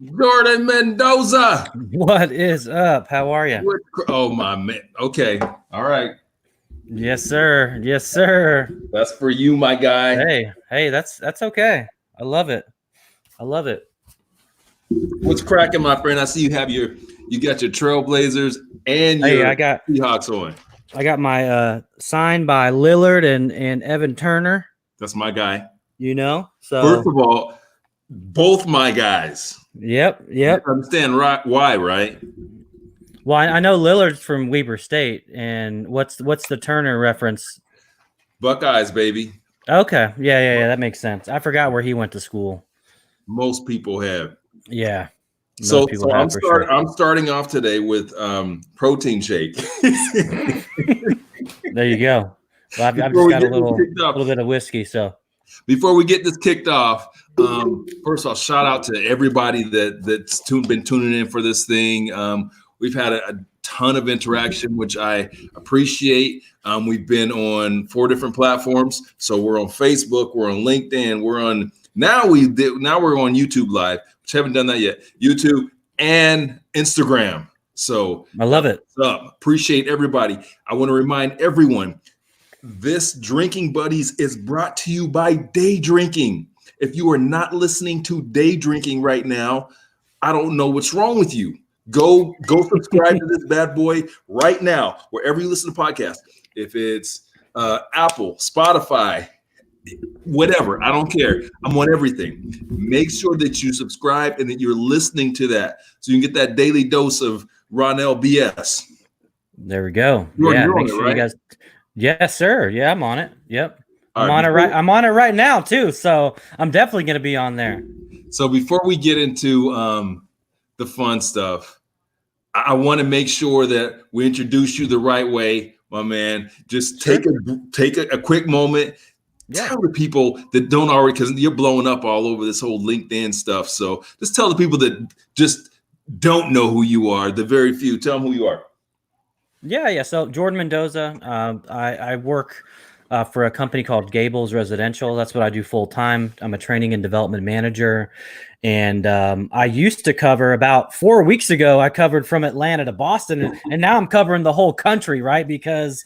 Jordan Mendoza. What is up? How are you? Oh my man. Okay. All right. Yes, sir. Yes, sir. That's for you, my guy. Hey, that's okay. I love it. I love it. What's cracking, my friend? I see you got your Trailblazers and your Seahawks on. I got my signed by Lillard and Evan Turner. That's my guy. You know, so first of all, both my guys. Yep. I understand why, right? Well, I know Lillard's from Weber State, and what's the Turner reference? Buckeyes, baby. Okay, yeah, that makes sense. I forgot where he went to school. Most people have. Yeah. So I'm starting off today with protein shake. There you go. Well, I've just got a little bit of whiskey. So before we get this kicked off, first of all, shout out to everybody that's been tuning in for this thing. We've had a ton of interaction, which I appreciate. We've been on 4 different platforms. So we're on Facebook, we're on LinkedIn, now we're on YouTube Live, which I haven't done that yet. YouTube and Instagram. So I love it. Appreciate everybody. I want to remind everyone, this Drinking Buddies is brought to you by Day Drinking. If you are not listening to Day Drinking right now, I don't know what's wrong with you. Go subscribe to this bad boy right now, wherever you listen to podcasts. If it's Apple, Spotify, whatever, I don't care. I'm on everything. Make sure that you subscribe and that you're listening to that so you can get that daily dose of Ronell BS. There we go. Make sure you guys. Yes, sir. Yeah, I'm on it. Yep. I'm on it right now too. So I'm definitely going to be on there. So before we get into the fun stuff, I want to make sure that we introduce you the right way, my man. Just take a quick moment. Yeah. Tell the people that don't already, because you're blowing up all over this whole LinkedIn stuff. So just tell the people that just don't know who you are, the very few. Tell them who you are. Yeah. So Jordan Mendoza. I work for a company called Gables Residential. That's what I do full time. I'm a training and development manager. And I used to cover about 4 weeks ago. I covered from Atlanta to Boston, and now I'm covering the whole country, right? Because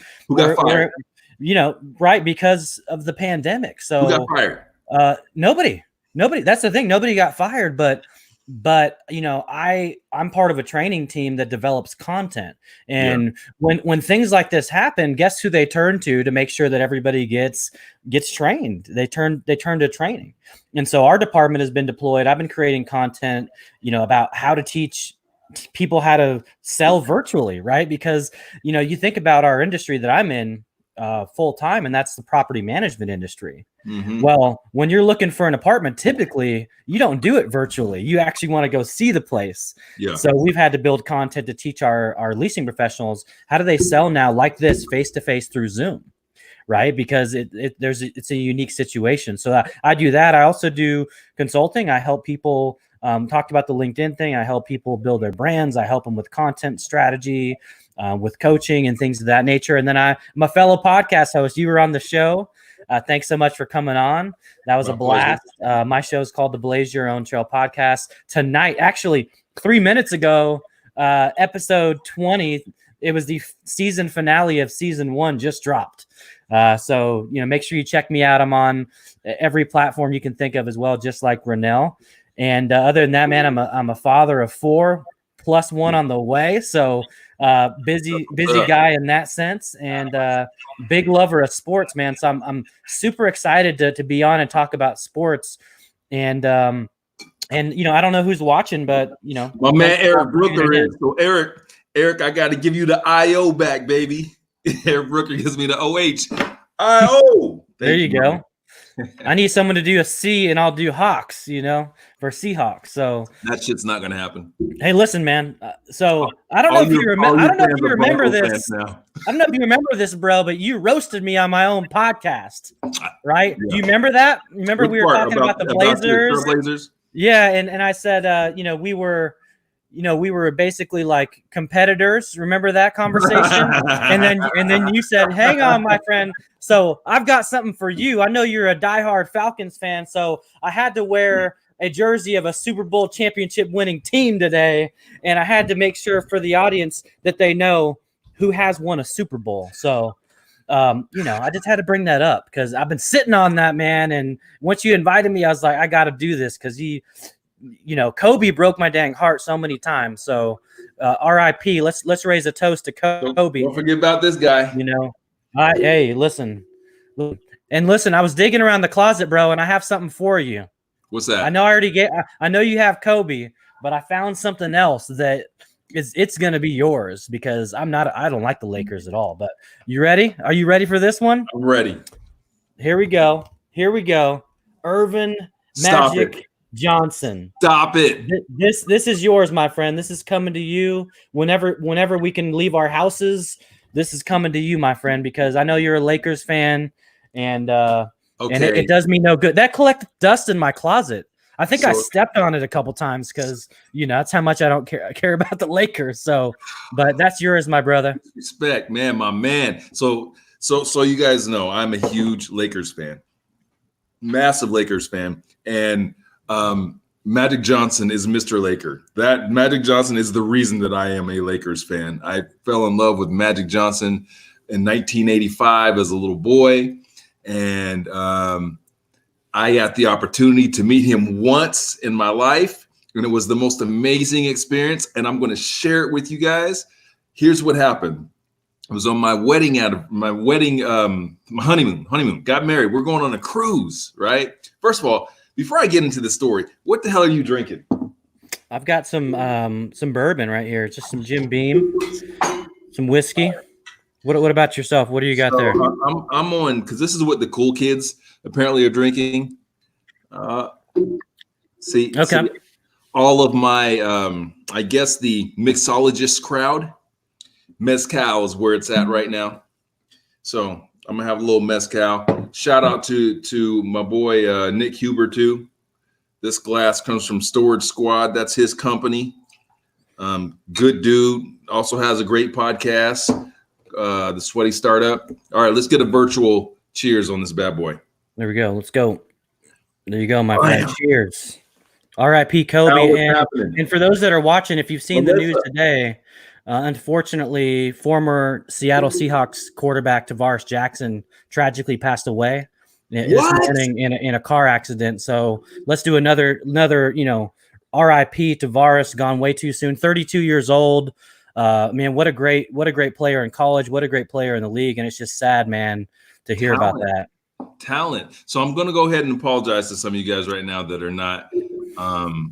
because of the pandemic. So who got fired? Nobody. That's the thing. Nobody got fired, but I'm part of a training team that develops content. And when things like this happen, guess who they turn to make sure that everybody gets trained? They turn to training. And so our department has been deployed. I've been creating content, about how to teach people how to sell virtually, right? Because, you think about our industry that I'm in full time, and that's the property management industry. Mm-hmm. Well, when you're looking for an apartment, typically you don't do it virtually. You actually want to go see the place. Yeah. So we've had to build content to teach our leasing professionals how do they sell now like this face-to-face through Zoom, right? Because it's a unique situation. So I do that. I also do consulting. I help people. Talked about the LinkedIn thing. I help people build their brands. I help them with content strategy, with coaching and things of that nature. And then I'm a fellow podcast host. You were on the show. Thanks so much for coming on. That was a blast. My show is called the Blaze Your Own Trail Podcast. Tonight, actually 3 minutes ago, episode 20, it was the season finale of season 1 just dropped. So make sure you check me out. I'm on every platform you can think of as well, just like Ronell. And other than that, man, I'm a father of 4 plus 1 on the way. So busy guy in that sense, and big lover of sports, man. So I'm super excited to be on and talk about sports. And I don't know who's watching, but my man Eric Brooker is. So Eric, I got to give you the IO back, baby. Eric Brooker gives me the OH. IO. There you go. I need someone to do a C, and I'll do Hawks, for Seahawks. So that shit's not gonna happen. Hey, listen, man. So I don't know if you remember. I don't know if you remember this. I don't know if you remember this, bro. But you roasted me on my own podcast, right? Yeah. Do you remember that? Remember we were talking about the Blazers? Yeah, and I said, we were basically like competitors. Remember that conversation? and then you said, "Hang on, my friend. So I've got something for you. I know you're a diehard Falcons fan, so I had to wear a jersey of a Super Bowl championship winning team today, and I had to make sure for the audience that they know who has won a Super Bowl. So, I just had to bring that up because I've been sitting on that, man. And once you invited me, I was like, I got to do this because Kobe broke my dang heart so many times. So, R.I.P. Let's raise a toast to Kobe. Don't forget about this guy. Hey, listen, I was digging around the closet, bro, and I have something for you. What's that? I know you have Kobe, but I found something else that it's gonna be yours because I don't like the Lakers at all. But you ready? Are you ready for this one? I'm ready. Here we go. Irvin Magic Johnson. Stop it. This is yours, my friend. This is coming to you whenever we can leave our houses. This is coming to you, my friend, because I know you're a Lakers fan, and it does me no good. That collected dust in my closet. I think I stepped on it a couple times because that's how much I don't care about the Lakers. So, but that's yours, my brother. Respect, man, my man. So you guys know I'm a huge Lakers fan, massive Lakers fan, and Magic Johnson is Mr. Laker. That Magic Johnson is the reason that I am a Lakers fan. I fell in love with Magic Johnson in 1985 as a little boy, and I got the opportunity to meet him once in my life, and it was the most amazing experience, and I'm going to share it with you guys. Here's what happened. I was on my honeymoon, got married. We're going on a cruise, right? First of all, before I get into the story, what the hell are you drinking? I've got some bourbon right here. It's just some Jim Beam, some whiskey. What about yourself? What do you got there? I'm on, because this is what the cool kids apparently are drinking. See, all of my, I guess the mixologist crowd, mezcal is where it's at right now. So I'm gonna have a little mezcal. Shout out to my boy Nick Huber too. This glass comes from Storage Squad. That's his company. Good dude. Also has a great podcast. The Sweaty Startup. All right, let's get a virtual cheers on this bad boy. There we go. Let's go. There you go, my friend. Cheers. R.I.P. Kobe. And for those that are watching, if you've seen the news today, unfortunately, former Seattle Seahawks quarterback Tavares Jackson tragically passed away this morning in a car accident. So let's do another R.I.P. Tavares, gone way too soon. 32 years old. Man, what a great player in college. What a great player in the league. And it's just sad, man, to hear about that. Talent. So I'm going to go ahead and apologize to some of you guys right now that are not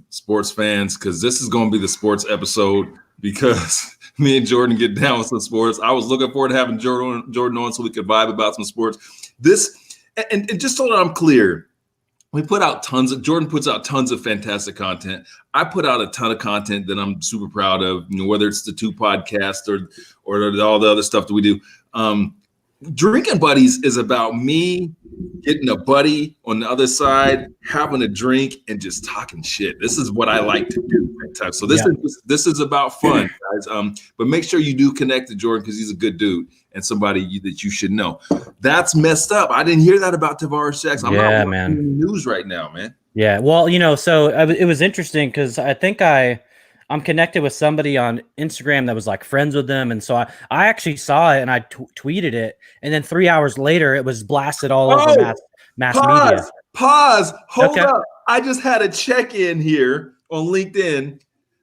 sports fans, because this is going to be the sports episode, because me and Jordan get down with some sports. I was looking forward to having Jordan on so we could vibe about some sports. And just so that I'm clear, Jordan puts out tons of fantastic content. I put out a ton of content that I'm super proud of, whether it's the 2 podcasts or all the other stuff that we do. Drinking Buddies is about me getting a buddy on the other side, having a drink, and just talking shit. This is what I like to do. So this is about fun, guys. But make sure you do connect to Jordan, because he's a good dude and somebody that you should know. That's messed up. I didn't hear that about Tavares Jackson. I'm not watching the news right now, man. Yeah, well, so it was interesting because I think I'm connected with somebody on Instagram that was like friends with them. And so I actually saw it and I tweeted it. And then 3 hours later, it was blasted all over mass media. Hold up. I just had a check-in here on LinkedIn.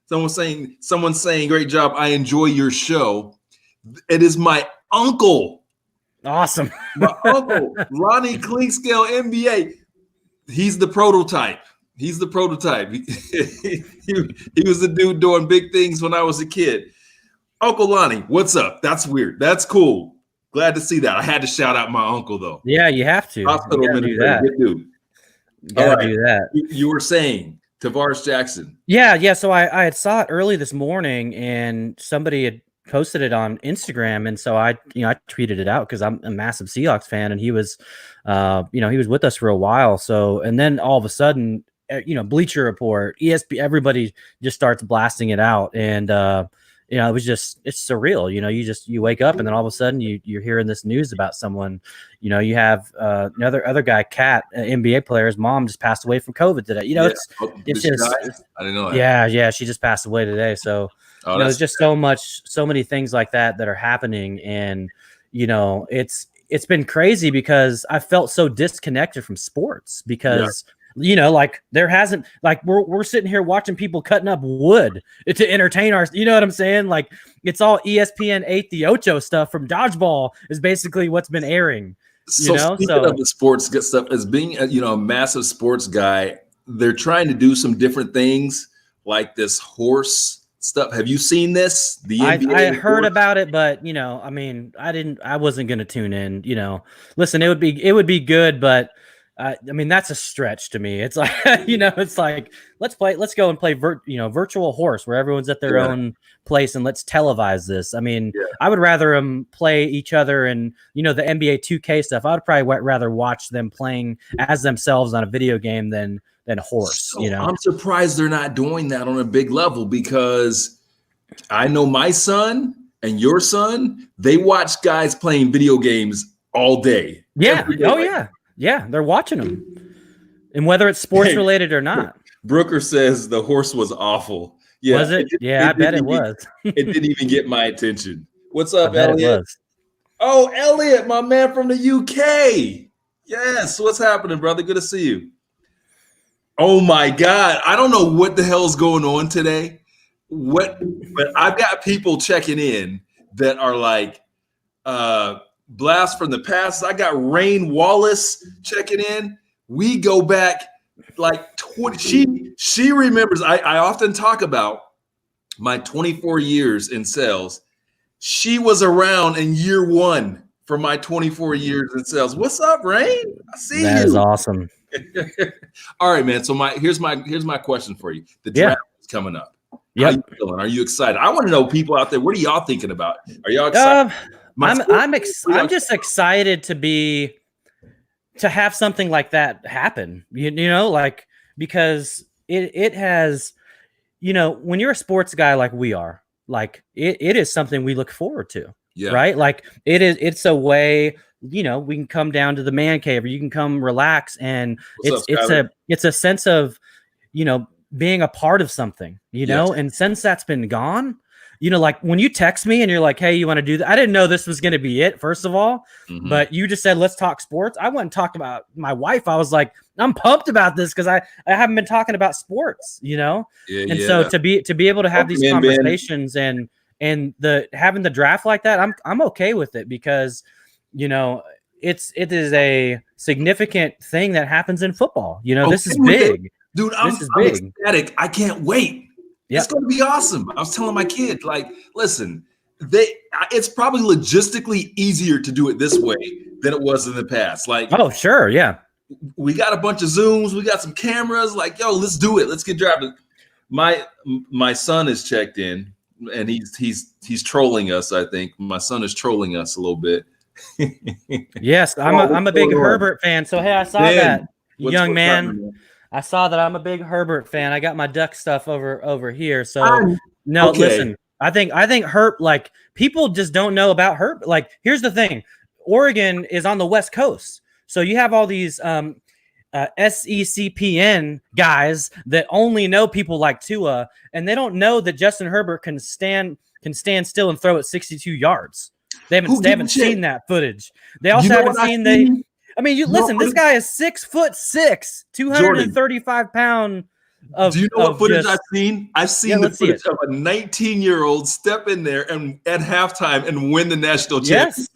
Someone's saying, great job. I enjoy your show. It is my uncle. Awesome. My uncle, Ronnie Clinkscale, MBA. He's the prototype. He was the dude doing big things when I was a kid. Uncle Lonnie, what's up? That's weird. That's cool. Glad to see that. I had to shout out my uncle, though. Yeah, you have to. Hospital administrator, good dude. You gotta do that. You were saying Tavares Jackson. Yeah. So I had saw it early this morning, and somebody had posted it on Instagram, and so I tweeted it out because I'm a massive Seahawks fan, and he was, he was with us for a while. So, and then all of a Sudden, Bleacher Report, ESPN, everybody just starts blasting it out, and it was just, it's surreal. You wake up and then all of a sudden you're hearing this news about someone. You have another guy, Kat, an NBA player. His mom just passed away from COVID today. It's just, I didn't know that. Yeah, she just passed away today. So there's just so many things like that are happening, and it's been crazy because I felt so disconnected from sports because like there hasn't, like we're sitting here watching people cutting up wood to entertain our, you know what I'm saying? Like it's all ESPN 8 the Ocho stuff from dodgeball is basically what's been airing. Speaking of the sports good stuff, as being a massive sports guy, they're trying to do some different things like this horse stuff. Have you seen this? The NBA I heard about it, but I wasn't going to tune in. Listen, it would be good, but that's a stretch to me. It's like it's like let's go and play virtual horse where everyone's at their own place and let's televise this. I would rather them play each other and the NBA 2K stuff. I would probably rather watch them playing as themselves on a video game than horse. I'm surprised they're not doing that on a big level, because I know my son and your son, they watch guys playing video games all day. Yeah. Oh yeah. Yeah, they're watching them, and whether it's sports related or not. Brooker says the horse was awful. Yeah, was it? I bet it was. It didn't even get my attention. What's up, Elliot? Oh, Elliot, my man from the UK. Yes, what's happening, brother? Good to see you. Oh my God, I don't know what the hell's going on today. But I've got people checking in that are like, blast from the past. I got Rain Wallace checking in. We go back like 20. She remembers. I often talk about my 24 years in sales. She was around in year one for my 24 years in sales. What's up, Rain? I see you. That is awesome. All right, man. So here's my question for you. The draft is coming up. How you feeling? Are you excited? I want to know, people out there, what are y'all thinking about? Are y'all excited? I'm just excited to have something like that happen, like, because it has, when you're a sports guy like we are, like it is something we look forward to, right? Like it's a way, we can come down to the man cave, or you can come relax, and it's a sense of, being a part of something, and since that's been gone, like when you text me and you're like, hey, you want to do that? I didn't know this was going to be it, first of all, but you just said, let's talk sports. I went and talked about my wife. I was like, I'm pumped about this because I haven't been talking about sports, So to be able to have these conversations and having the draft like that, I'm okay with it, because, it is a significant thing that happens in football. This is big. Dude, I'm ecstatic. I can't wait. It's going to be awesome. I was telling my kid, like, listen, it's probably logistically easier to do it this way than it was in the past. Like, oh, sure. Yeah. We got a bunch of Zooms. We got some cameras. Like, yo, let's do it. Let's get drafted. My son is checked in, and he's trolling us. I think my son is trolling us a little bit. Yes, I'm a big Herbert fan. So hey, I saw that, young man. I saw that. I'm a big Herbert fan. I got my Duck stuff over here. So listen, I think Herb, like, people just don't know about Herb. Like, here's the thing. Oregon is on the West Coast. So you have all these SECPN guys that only know people like Tua, and they don't know that Justin Herbert can stand still and throw it 62 yards. They haven't seen that footage. They also haven't seen listen, this guy is 6'6", 235 pound. Do you know what footage I've seen? I've seen the footage of a 19-year-old step in there and at halftime and win the national championship.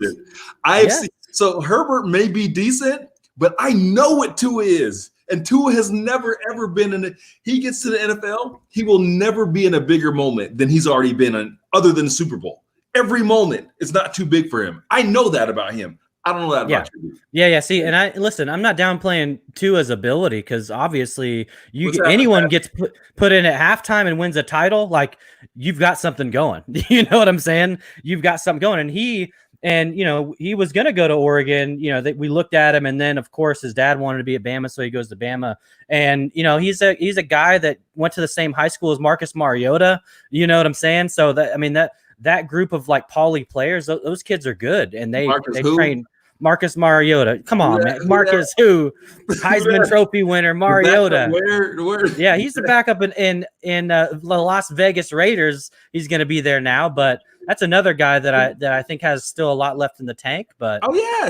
So Herbert may be decent, but I know what Tua is. And Tua has never, ever been in it. He gets to the NFL, he will never be in a bigger moment than he's already been in, other than the Super Bowl. Every moment is not too big for him. I know that about him. I don't know that about you. Yeah. See, and I'm not downplaying Tua's ability, because obviously anyone gets put in at halftime and wins a title, like, you've got something going. You know what I'm saying? You've got something going, and he And, he was going to go to Oregon, we looked at him, and then of course his dad wanted to be at Bama. So he goes to Bama, and, he's a guy that went to the same high school as Marcus Mariota. You know what I'm saying? So that group of like poly players, those kids are good. And they train Marcus Mariota. Come on, man. Marcus, who? Heisman Trophy winner, Mariota. Where? Yeah, he's the backup in the Las Vegas Raiders. He's going to be there now, but that's another guy that I think has still a lot left in the tank. But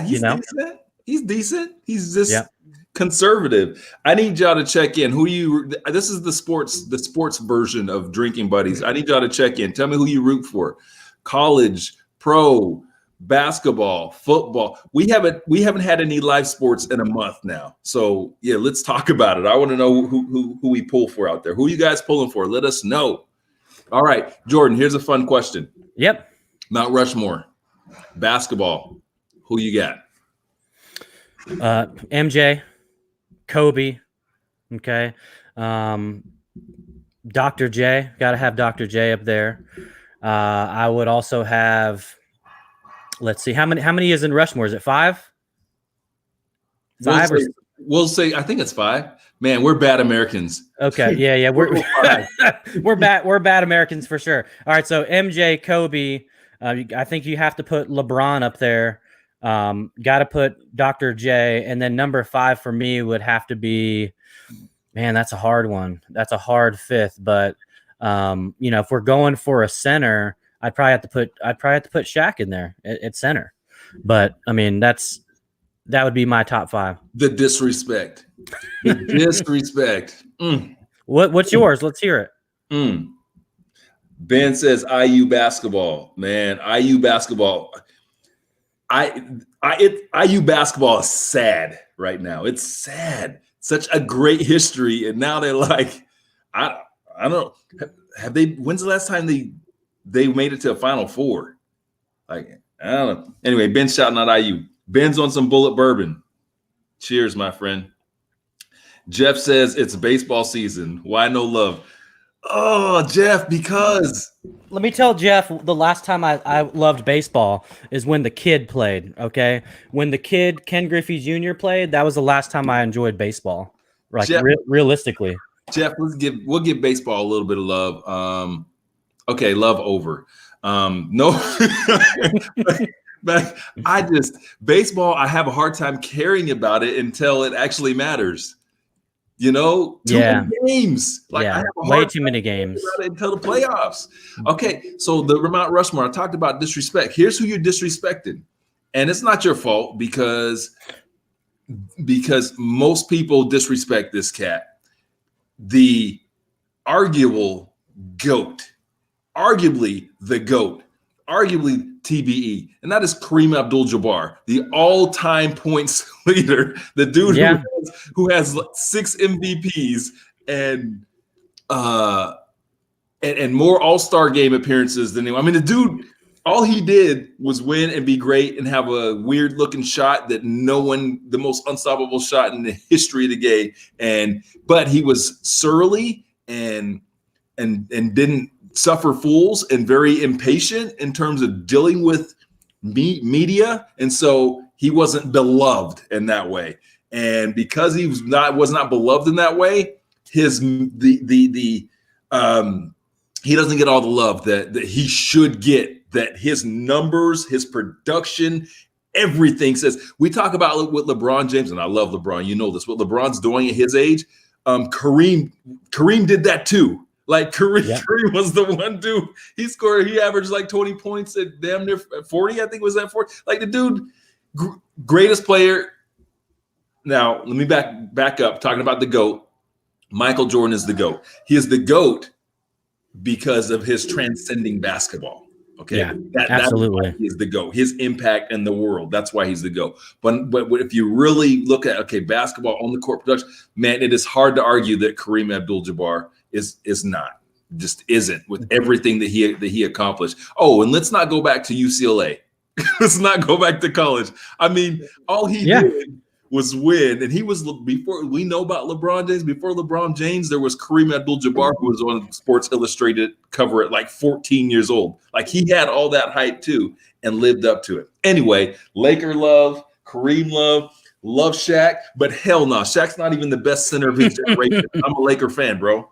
he's decent. He's decent. He's just conservative. I need y'all to check in. This is the sports version of Drinking Buddies. I need y'all to check in. Tell me who you root for. College, pro, basketball, football. We haven't had any live sports in a month now. So yeah, let's talk about it. I want to know who we pull for out there. Who you guys pulling for? Let us know. All right, Jordan, here's a fun question. Yep. Mount Rushmore, basketball. Who you got? MJ, Kobe. Okay. Dr. J. Got to have Dr. J up there. I would also have. Let's see, how many is in Rushmore? Is it 5? We'll say I think it's 5. Man, we're bad Americans. Okay, yeah, we're we're bad Americans for sure. All right, so MJ, Kobe. I think you have to put LeBron up there. Got to put Dr. J, and then number 5 for me would have to be. Man, that's a hard one. That's a hard 5th, but if we're going for a center, I'd probably have to put Shaq in there at center. But I mean, that would be my top 5. The disrespect. What's yours? Let's hear it. Ben says IU basketball. Man, IU basketball. IU basketball is sad right now. It's sad. Such a great history, and now they're like, I don't. Have they? When's the last time they made it to a Final Four? Like, I don't know. Anyway, Ben's shouting out IU. Ben's on some bullet bourbon. Cheers, my friend. Jeff says it's baseball season. Why no love? Oh, Jeff, because. Let me tell Jeff, the last time I loved baseball is when the kid played, okay? When the kid, Ken Griffey Jr. played, that was the last time I enjoyed baseball. Like, Jeff, realistically. Jeff, we'll give baseball a little bit of love. Okay, love over. No, but baseball, I have a hard time caring about it until it actually matters. Too many games. I have way too many games until the playoffs. Okay, so the Mount Rushmore, I talked about disrespect. Here's who you're disrespecting, and it's not your fault because most people disrespect this cat. The arguable GOAT. Arguably the GOAT, arguably TBE, and that is Kareem Abdul-Jabbar, the all-time points leader, the dude who has 6 MVPs and more All-Star game appearances than anyone. I mean, the dude, all he did was win and be great and have a weird-looking shot that the most unstoppable shot in the history of the game, but he was surly and didn't suffer fools and very impatient in terms of dealing with media, and so he wasn't beloved in that way. And because he was not beloved in that way, he doesn't get all the love that he should get. That his numbers, his production, everything says. We talk about what LeBron James, and I love LeBron. You know this. What LeBron's doing at his age, Kareem did that too. Like Kareem was the one dude. He averaged like 20 points at damn near 40. I think was that 40. Like the dude, greatest player. Now let me back up. Talking about the GOAT, Michael Jordan is the GOAT. He is the GOAT because of his transcending basketball. Okay, absolutely. That's why he's the GOAT. His impact in the world. That's why he's the GOAT. But if you really look at basketball on the court production, man, it is hard to argue that Kareem Abdul-Jabbar is not, just isn't, with everything that he accomplished. Oh, and let's not go back to UCLA. Let's not go back to college. I mean, all he did was when, and he was before we know about LeBron James. Before LeBron James, there was Kareem Abdul-Jabbar, who was on Sports Illustrated cover at like 14 years old. Like he had all that hype too, and lived up to it. Anyway, Laker love, Kareem love Shaq, but hell no, Shaq's not even the best center of his generation. I'm a Laker fan, bro.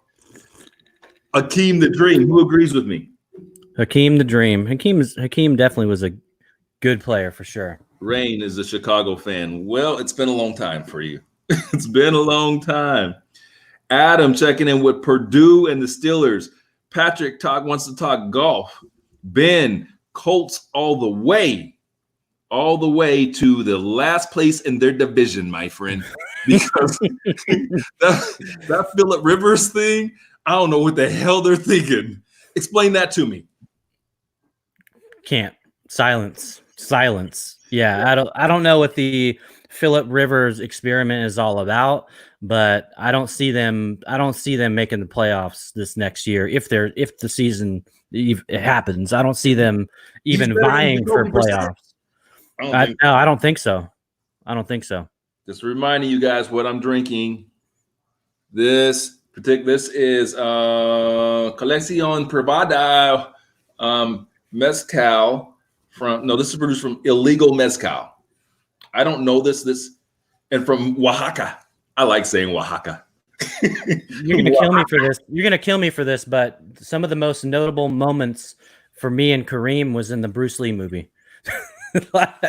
Hakeem the Dream. Who agrees with me? Hakeem the Dream. Hakeem definitely was a good player for sure. Rain is a Chicago fan. Well, it's been a long time for you. It's been a long time. Adam checking in with Purdue and the Steelers. Patrick wants to talk golf. Ben, Colts all the way to the last place in their division, my friend. Because that Phillip Rivers thing, I don't know what the hell they're thinking. Explain that to me. Can't. Silence. Yeah, I don't know what the Phillip Rivers experiment is all about, but I don't see them making the playoffs this next year if the season it happens. I don't see them even vying for playoffs. I don't think so. Just reminding you guys what I'm drinking. This is Colección Privada mezcal. This is produced from Illegal Mezcal. I don't know this, and from Oaxaca. I like saying Oaxaca. You're gonna kill me for this. You're gonna kill me for this, but some of the most notable moments for me and Kareem was in the Bruce Lee movie.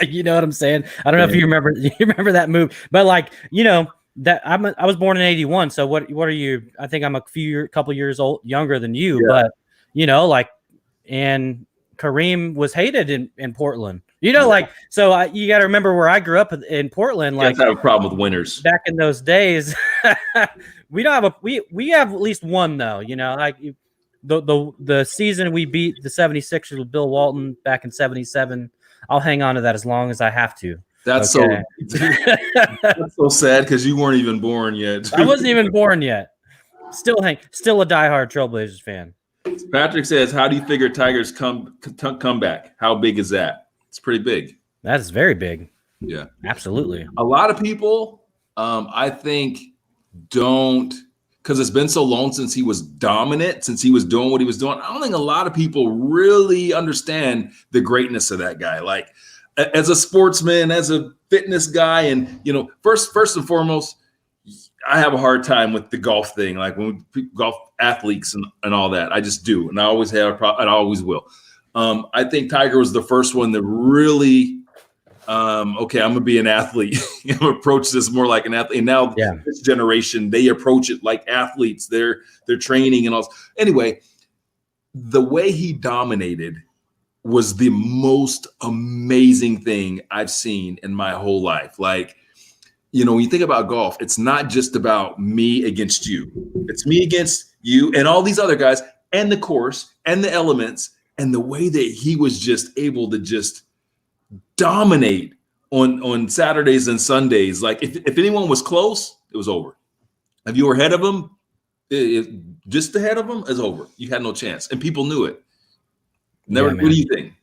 You know what I'm saying? I don't know if you remember that movie, but like, you know, that I was born in 81. So what are you? I think I'm a couple years younger than you, but you know, like, and Kareem was hated in Portland, you know, like, so you got to remember where I grew up in Portland. Like, I have a problem with winners back in those days. We don't have we have at least one though, you know, like the season we beat the 76ers with Bill Walton back in 77. I'll hang on to that as long as I have to. That's okay? That's so sad because you weren't even born yet. I wasn't even born yet. Still a diehard Trailblazers fan. Patrick says, how do you figure Tigers come back? How big is that? It's pretty big. That is very big. Yeah, absolutely. A lot of people, I think, don't, because it's been so long since he was dominant, since he was doing what he was doing. I don't think a lot of people really understand the greatness of that guy. Like, as a sportsman, as a fitness guy, and, you know, first and foremost, I have a hard time with the golf thing, like when golf athletes and all that. I just do, and I always have and I always will. I think Tiger was the first one that really, okay, I'm gonna be an athlete. I'm gonna approach this more like an athlete. And now this generation, they approach it like athletes. They're training and all. Anyway, the way he dominated was the most amazing thing I've seen in my whole life. Like, you know, when you think about golf, it's not just about me against you. It's me against you and all these other guys and the course and the elements, and the way that he was just able to just dominate on Saturdays and Sundays. Like, if anyone was close, it was over. If you were ahead of him, just ahead of him, is over. You had no chance, and people knew it. Never. What do you think?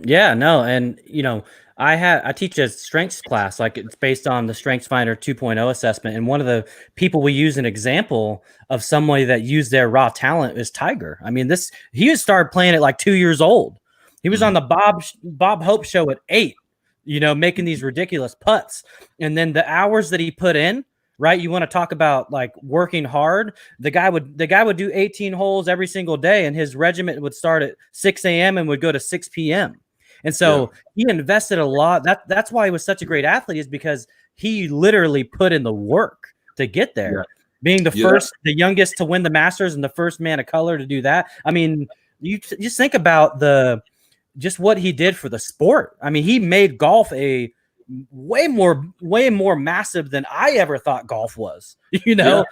Yeah, no, and you know, I teach a strengths class, like it's based on the StrengthsFinder 2.0 assessment, and one of the people we use an example of somebody that used their raw talent is Tiger. I mean, he started playing at like 2 years old. He was on the Bob Hope show at 8, you know, making these ridiculous putts, and then the hours that he put in. Right, you want to talk about like working hard. The guy would do 18 holes every single day, and his regiment would start at 6 a.m. and would go to 6 p.m. And so he invested a lot. That's why he was such a great athlete, is because he literally put in the work to get there. Yeah. Being the youngest to win the Masters and the first man of color to do that. I mean, you just think about just what he did for the sport. I mean, he made golf a way more massive than I ever thought golf was, you know?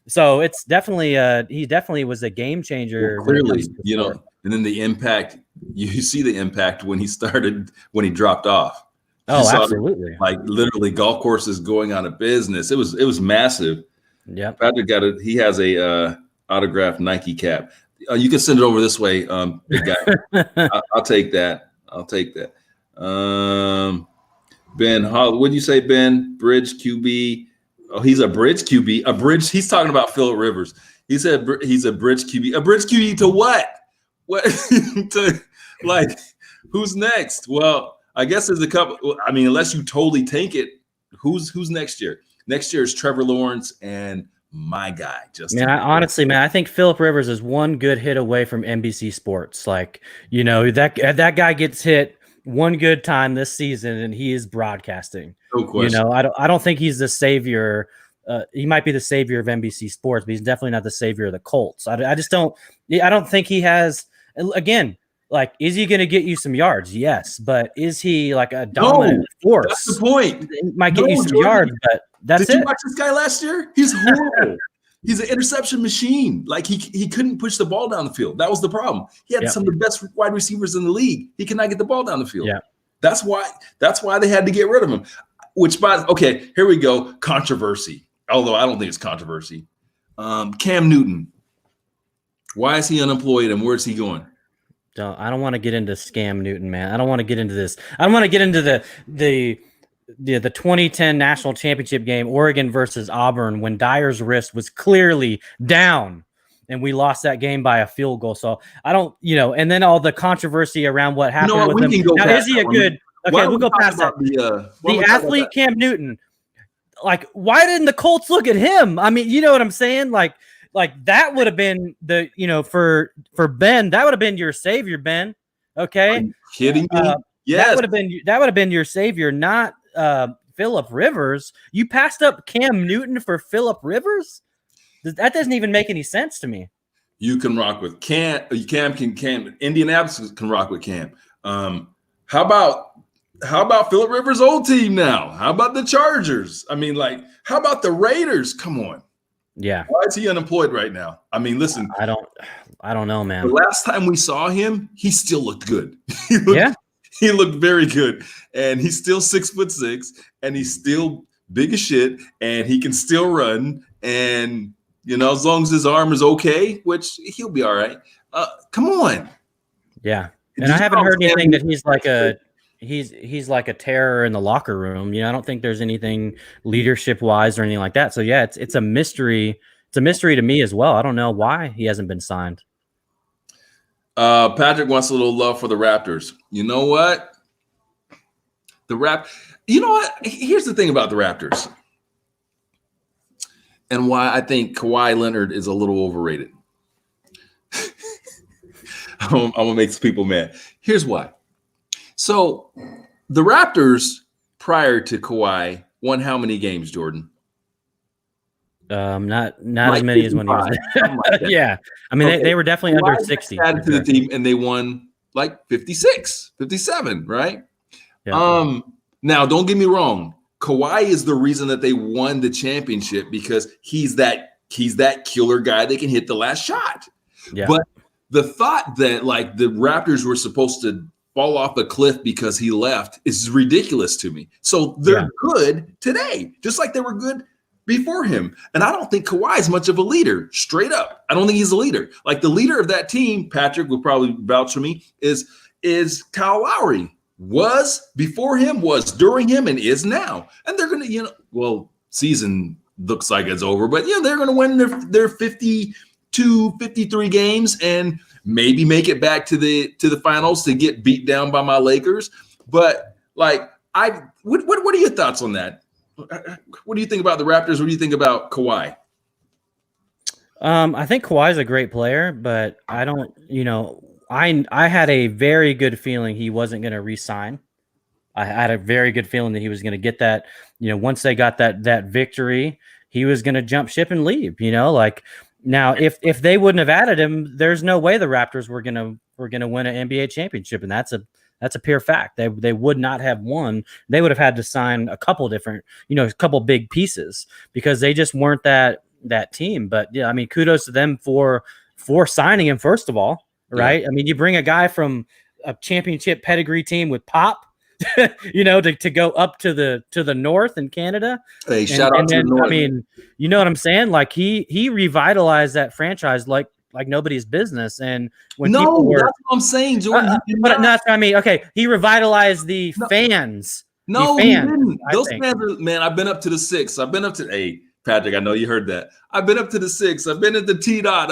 So it's definitely he definitely was a game changer. Well, clearly, you know, and then the impact, you see the impact when he dropped off. Oh, absolutely. Like literally golf courses going out of business. It was massive. Yeah. Patrick he has a autographed Nike cap. You can send it over this way, big guy. I'll take that. Ben, what did you say, Ben? Bridge QB. Oh, he's a bridge QB. A bridge. He's talking about Phillip Rivers. He said he's a bridge QB. A bridge QB to what? What? To like, who's next? Well, I guess there's a couple. I mean, unless you totally tank it, who's next year? Next year is Trevor Lawrence and my guy, Justin. Man, honestly, I think Phillip Rivers is one good hit away from NBC Sports. Like, you know, that guy gets hit one good time this season, and he is broadcasting. No question. You know, I don't think he's the savior. He might be the savior of NBC Sports, but he's definitely not the savior of the Colts. I just don't. I don't think he has. Again, like, is he going to get you some yards? Yes, but is he like a dominant force? That's the point. He might get you some yards, but that's Did you watch this guy last year? He's horrible. He's an interception machine. Like, he couldn't push the ball down the field. That was the problem. He had some of the best wide receivers in the league. He cannot get the ball down the field. Yeah. That's why they had to get rid of him. Okay, here we go. Controversy. Although I don't think it's controversy. Cam Newton. Why is he unemployed and where's he going? I don't want to get into Scam Newton, man. I don't want to get into this. I don't want to get into the 2010 national championship game, Oregon versus Auburn, when Dyer's wrist was clearly down and we lost that game by a field goal. So I don't, and then all the controversy around what happened with him. Now, is he a good? Okay, we'll go past that. The athlete Cam Newton. Like, why didn't the Colts look at him? I mean, you know what I'm saying? Like that would have been for Ben, that would have been your savior, Ben. Okay. Are you kidding me? Yes. That would have been your savior, not Phillip Rivers. You passed up Cam Newton for Phillip Rivers? That doesn't even make any sense to me. You can rock with Cam. Cam. Indianapolis can rock with Cam. How about Phillip Rivers' old team now? How about the Chargers? I mean, like, how about the Raiders? Come on. Yeah. Why is he unemployed right now? I mean, listen. I don't know, man. The last time we saw him, he still looked good. He looked very good. And he's still 6'6", and he's still big as shit, and he can still run. And, as long as his arm is okay, which he'll be all right. Come on. Yeah. And I haven't heard anything that he's like he's like a terror in the locker room. I don't think there's anything leadership wise or anything like that. So yeah, it's a mystery. It's a mystery to me as well. I don't know why he hasn't been signed. Patrick wants a little love for the Raptors. You know what? Here's the thing about the Raptors and why I think Kawhi Leonard is a little overrated. I'm gonna make some people mad. Here's why. So the Raptors, prior to Kawhi, won how many games, Jordan? Not as many as when he was there. Yeah. I mean, they were definitely under 60. Added to the team, and they won like 56, 57, right? Yeah. Now, don't get me wrong. Kawhi is the reason that they won the championship because he's that killer guy that can hit the last shot. Yeah. But the thought that like the Raptors were supposed to fall off a cliff because he left is ridiculous to me. So they're good today, just like they were good before him. And I don't think Kawhi is much of a leader, straight up. I don't think he's a leader. Like the leader of that team, Patrick will probably vouch for me, is Kyle Lowry. Was before him, was during him, and is now. And they're going to, season looks like it's over, but they're going to win their 52, 53 games and maybe make it back to the finals to get beat down by my Lakers. But like, what are your thoughts on that? What do you think about the Raptors? What do you think about Kawhi? I think Kawhi's a great player, but I don't, I had a very good feeling he wasn't going to re-sign. I had a very good feeling that he was going to get that, once they got that victory, he was going to jump ship and leave, like now if they wouldn't have added him, there's no way the Raptors were going to win an NBA championship. And that's a pure fact. They would not have won. They would have had to sign a couple different, a couple big pieces because they just weren't that team. But yeah, I mean, kudos to them for signing him, first of all. Right. Yeah. I mean, you bring a guy from a championship pedigree team with Pop, to go up to the north in Canada. Hey, shout out to the north. I mean, you know what I'm saying? Like he revitalized that franchise like nobody's business. And when people were, that's what I'm saying, Jordan. but no, I mean, okay, he revitalized the fans No, he fans, didn't. I Those think. fans are, man, I've been up to the 6. I've been up to, hey, Patrick, I know you heard that. I've been up to the 6. I've been at the T dot.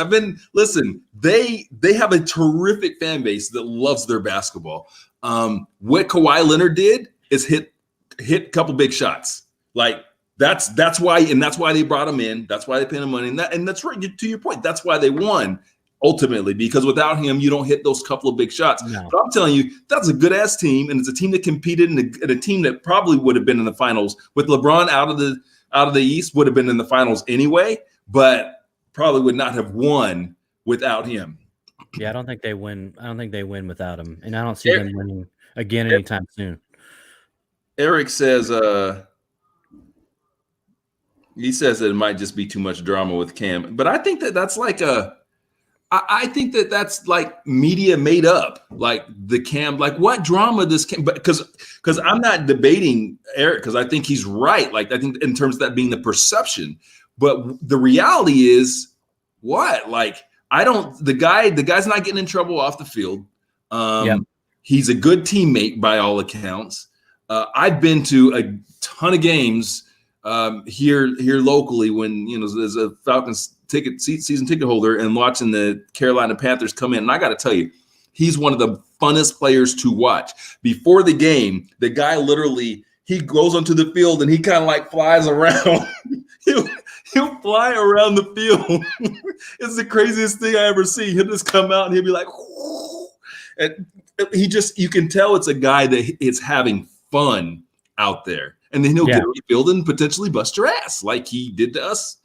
Listen, they have a terrific fan base that loves their basketball. What Kawhi Leonard did is hit a couple big shots. Like that's why they brought him in. That's why they paid him money. And that's right, to your point. That's why they won ultimately, because without him, you don't hit those couple of big shots. No. But I'm telling you, that's a good ass team, and it's a team that competed and a team that probably would have been in the finals with LeBron out of the East, would have been in the finals anyway, but probably would not have won without him. Yeah, I don't think they win. I don't think they win without him, and I don't see them winning again anytime soon. Eric says, he says that it might just be too much drama with Cam, but I think that's like I think that's like media made up, like the Cam, like what drama this Cam, but because I'm not debating Eric, because I think he's right. Like I think in terms of that being the perception, but the reality is what? Like the guy's not getting in trouble off the field. Yep. He's a good teammate by all accounts. I've been to a ton of games here locally when, there's a Falcons season ticket holder and watching the Carolina Panthers come in. And I got to tell you, he's one of the funnest players to watch. Before the game, the guy literally, he goes onto the field and he kind of like flies around. He'll fly around the field. It's the craziest thing I ever see. He'll just come out and he'll be like, whoo. And you can tell it's a guy that is having fun out there. And then he'll get on the field and potentially bust your ass like he did to us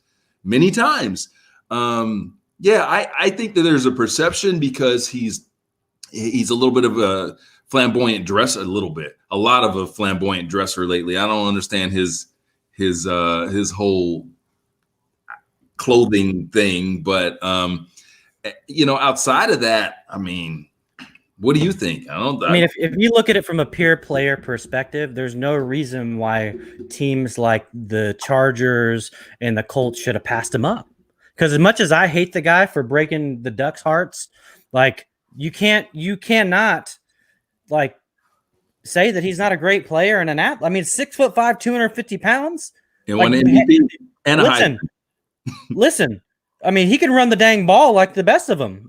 many times. I think that there's a perception because he's a little bit of a flamboyant dresser, a lot of a flamboyant dresser lately. I don't understand his whole clothing thing, but outside of that, I mean, what do you think? I mean, if you look at it from a pure player perspective, there's no reason why teams like the Chargers and the Colts should have passed him up. Because as much as I hate the guy for breaking the Ducks' hearts, like you cannot like say that he's not a great player and an athlete. I mean, 6'5", 250 pounds. And one MVP and listen. I mean, he can run the dang ball like the best of them.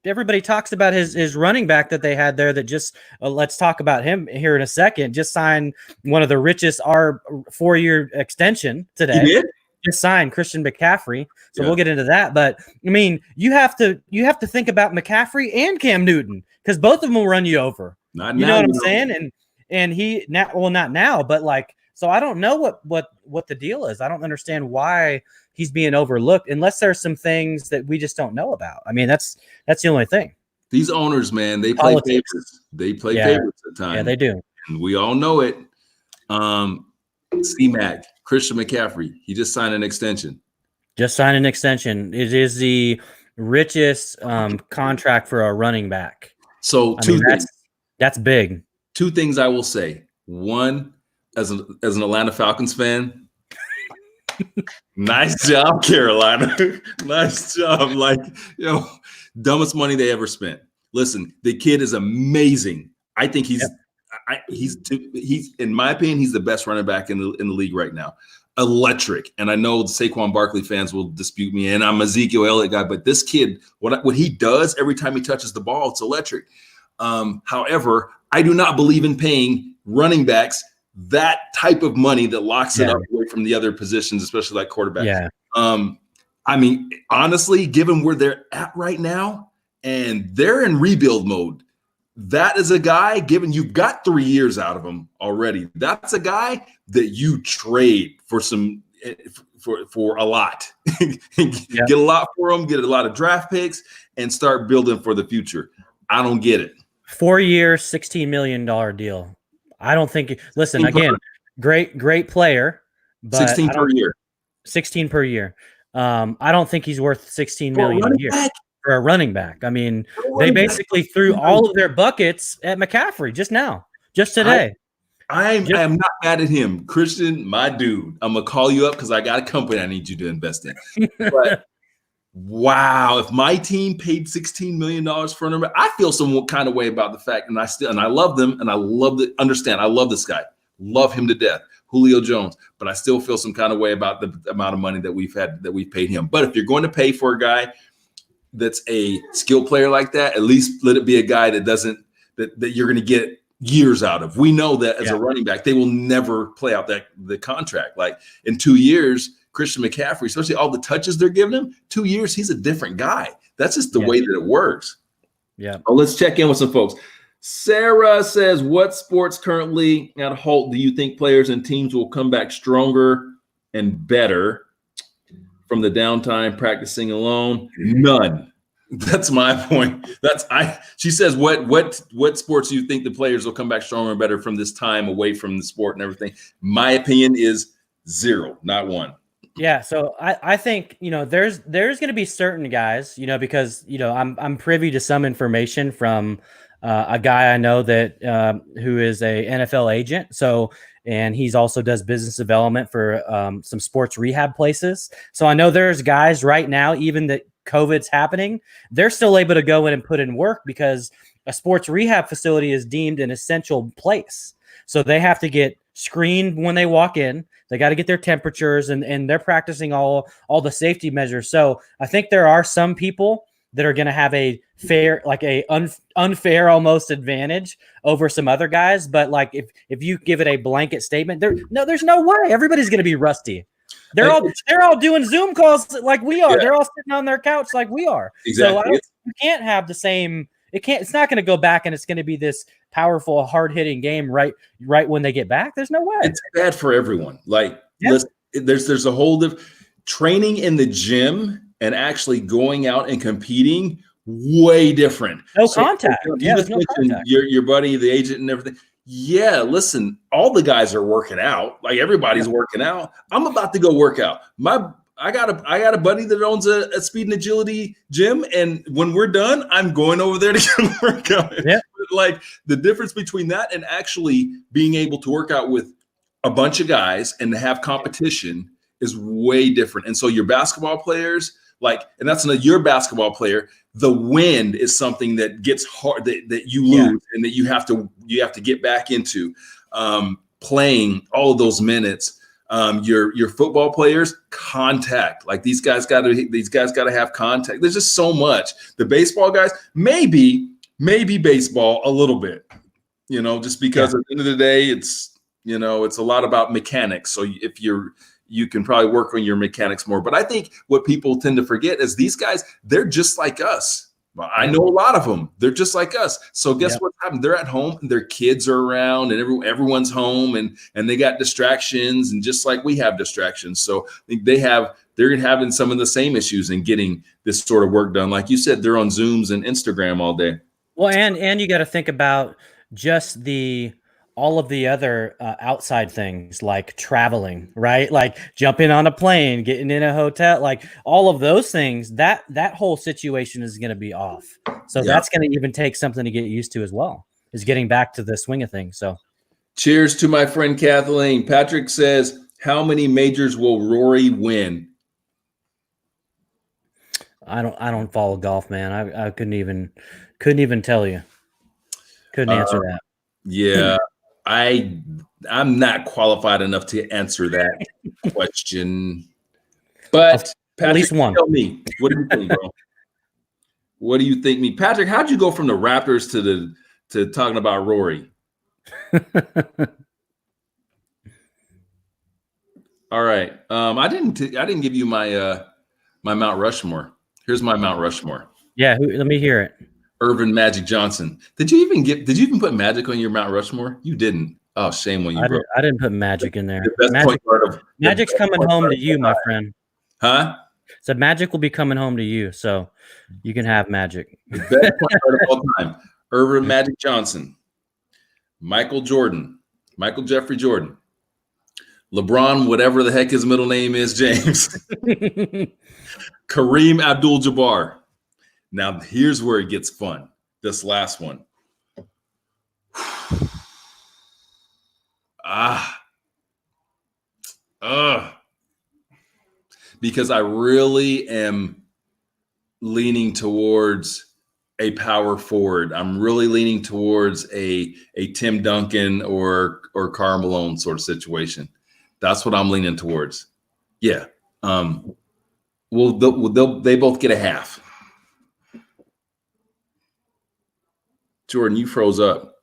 Everybody talks about his running back that they had there that just let's talk about him here in a second. Just signed one of the richest 4-year extension today. He did? Just signed Christian McCaffrey. So we'll get into that. But I mean, you have to think about McCaffrey and Cam Newton because both of them will run you over. Not you now, know what I'm saying? And he now, well, not now, but like, so I don't know what the deal is. I don't understand why he's being overlooked unless there's some things that we just don't know about. I mean, that's the only thing. These owners, man, they play favorites. They play favorites at times. Yeah, they do. And we all know it. C-Mac, Christian McCaffrey, he just signed an extension. It is the richest contract for a running back. So that's big. Two things I will say. One, as an Atlanta Falcons fan, nice job, Carolina. Nice job. Like, dumbest money they ever spent. Listen, the kid is amazing. I think he's in my opinion, he's the best running back in the league right now. Electric. And I know the Saquon Barkley fans will dispute me, and I'm Ezekiel Elliott guy, but this kid, what he does every time he touches the ball, it's electric. However, I do not believe in paying running backs that type of money that locks it up away from the other positions, especially like quarterback. Yeah. I mean, honestly, given where they're at right now, and they're in rebuild mode, that is a guy, given you've got 3 years out of him already, that's a guy that you trade for for a lot. Get a lot for him, get a lot of draft picks, and start building for the future. I don't get it. 4 year, $16 million deal. I don't think. Listen, again, great player, but 16 per year. 16 per year. I don't think he's worth $16 million a year for a running back. I mean, they basically threw all of their buckets at McCaffrey just today. I am not mad at him, Christian, my dude. I'm gonna call you up because I got a company I need you to invest in. But wow, if my team paid $16 million for him, I feel some kind of way about the fact, and I love them, and I love I love this guy. Love him to death. Julio Jones. But I still feel some kind of way about the amount of money that we've paid him. But if you're going to pay for a guy that's a skill player like that, at least let it be a guy that doesn't that you're going to get years out of. We know that as a running back, they will never play out the contract. Like in 2 years, Christian McCaffrey, especially all the touches they're giving him, 2 years, he's a different guy. That's just the way that it works. Yeah. Well, let's check in with some folks. Sarah says, what sports currently at halt do you think players and teams will come back stronger and better from the downtime practicing alone? None. That's my point. She says, what sports do you think the players will come back stronger and better from this time away from the sport and everything? My opinion is zero, not one. Yeah, so I think, there's going to be certain guys, because, I'm privy to some information from a guy I know that who is a NFL agent. So, and he's also does business development for some sports rehab places. So I know there's guys right now, even that COVID's happening, they're still able to go in and put in work because a sports rehab facility is deemed an essential place. So they have to get screened when they walk in. They got to get their temperatures and they're practicing all the safety measures. So I think there are some people that are going to have a fair, like a unfair almost advantage over some other guys. But like if you give it a blanket statement, there's no way everybody's going to be rusty. They're all doing Zoom calls like we are. Yeah. They're all sitting on their couch like we are. Exactly. So you can't have the same. It's not going to go back and it's going to be this powerful, hard-hitting game right when they get back. There's no way. It's bad for everyone. Like, listen, there's a whole training in the gym and actually going out and competing, way different. No contact. There's no contact. Your buddy, the agent, and everything. Yeah, listen, all the guys are working out. Like everybody's working out. I'm about to go work out. I got a buddy that owns a speed and agility gym, and when we're done, I'm going over there to go work out. Yeah. Like the difference between that and actually being able to work out with a bunch of guys and to have competition is way different. And so your basketball players, and that's your basketball player, the wind is something that gets hard, that you lose and that you have to get back into playing all of those minutes. Your football players, contact. Like these guys got to have contact. There's just so much. The baseball guys, maybe baseball a little bit, just because at the end of the day, it's a lot about mechanics. So if you can probably work on your mechanics more. But I think what people tend to forget is these guys, they're just like us. I know a lot of them. They're just like us. So guess what's happened? They're at home and their kids are around and everyone's home and they got distractions, and just like we have distractions. So I think they're having some of the same issues in getting this sort of work done. Like you said, they're on Zooms and Instagram all day. Well, and you got to think about just all of the other outside things like traveling, right? Like jumping on a plane, getting in a hotel, like all of those things, that whole situation is going to be off. So that's going to even take something to get used to as well, is getting back to the swing of things. So cheers to my friend Kathleen. Patrick says, how many majors will Rory win? I don't follow golf, man. I couldn't even tell you. Couldn't answer that. Yeah. I'm not qualified enough to answer that question, but Patrick, at least one. Tell me, what do you think, bro? What do you think? Patrick, how'd you go from the Raptors to talking about Rory? All right, I didn't give you my my Mount Rushmore. Here's my Mount Rushmore. Yeah, let me hear it. Irvin Magic Johnson. Did you even put Magic on your Mount Rushmore? You didn't. Oh, shame on you, bro. I didn't put Magic in there. Magic's coming home to you, my friend. Huh? So Magic will be coming home to you, so you can have Magic. The best point guard of all time. Irvin Magic Johnson. Michael Jeffrey Jordan. LeBron, whatever the heck his middle name is, James. Kareem Abdul-Jabbar. Now, here's where it gets fun. This last one. Because I really am leaning towards a power forward. I'm really leaning towards a Tim Duncan or Karl Malone sort of situation. That's what I'm leaning towards. Yeah. Well, they both get a half. Jordan, you froze up.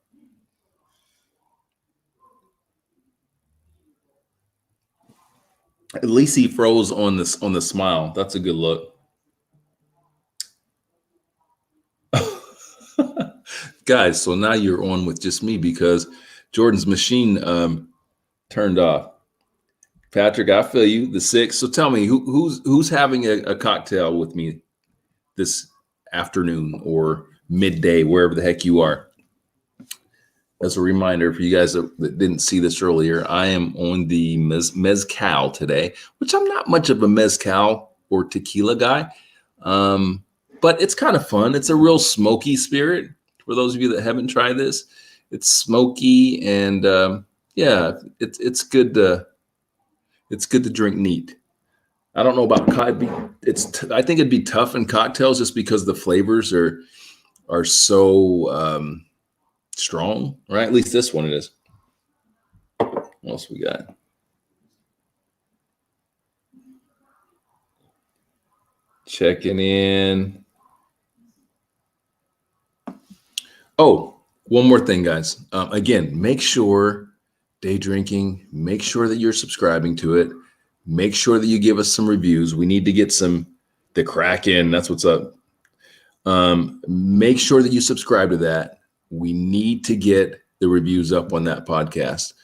At least he froze on the smile. That's a good look. Guys, so now you're on with just me because Jordan's machine turned off. Patrick, I feel you. The 6. So tell me, who's having a cocktail with me this afternoon or midday, wherever the heck you are? As a reminder for you guys that didn't see this earlier, I am on the mezcal today, which I'm not much of a mezcal or tequila guy, but it's kind of fun. It's a real smoky spirit. For those of you that haven't tried this, it's smoky and yeah, it's good to drink neat. I don't know about I think it'd be tough in cocktails just because the flavors are so strong, right? At least this one it is. What else we got? Checking in. Oh, one more thing, guys. Again, make sure day drinking, make sure that you're subscribing to it. Make sure that you give us some reviews. We need to get the crack in. That's what's up. Make sure that you subscribe to that. We need to get the reviews up on that podcast.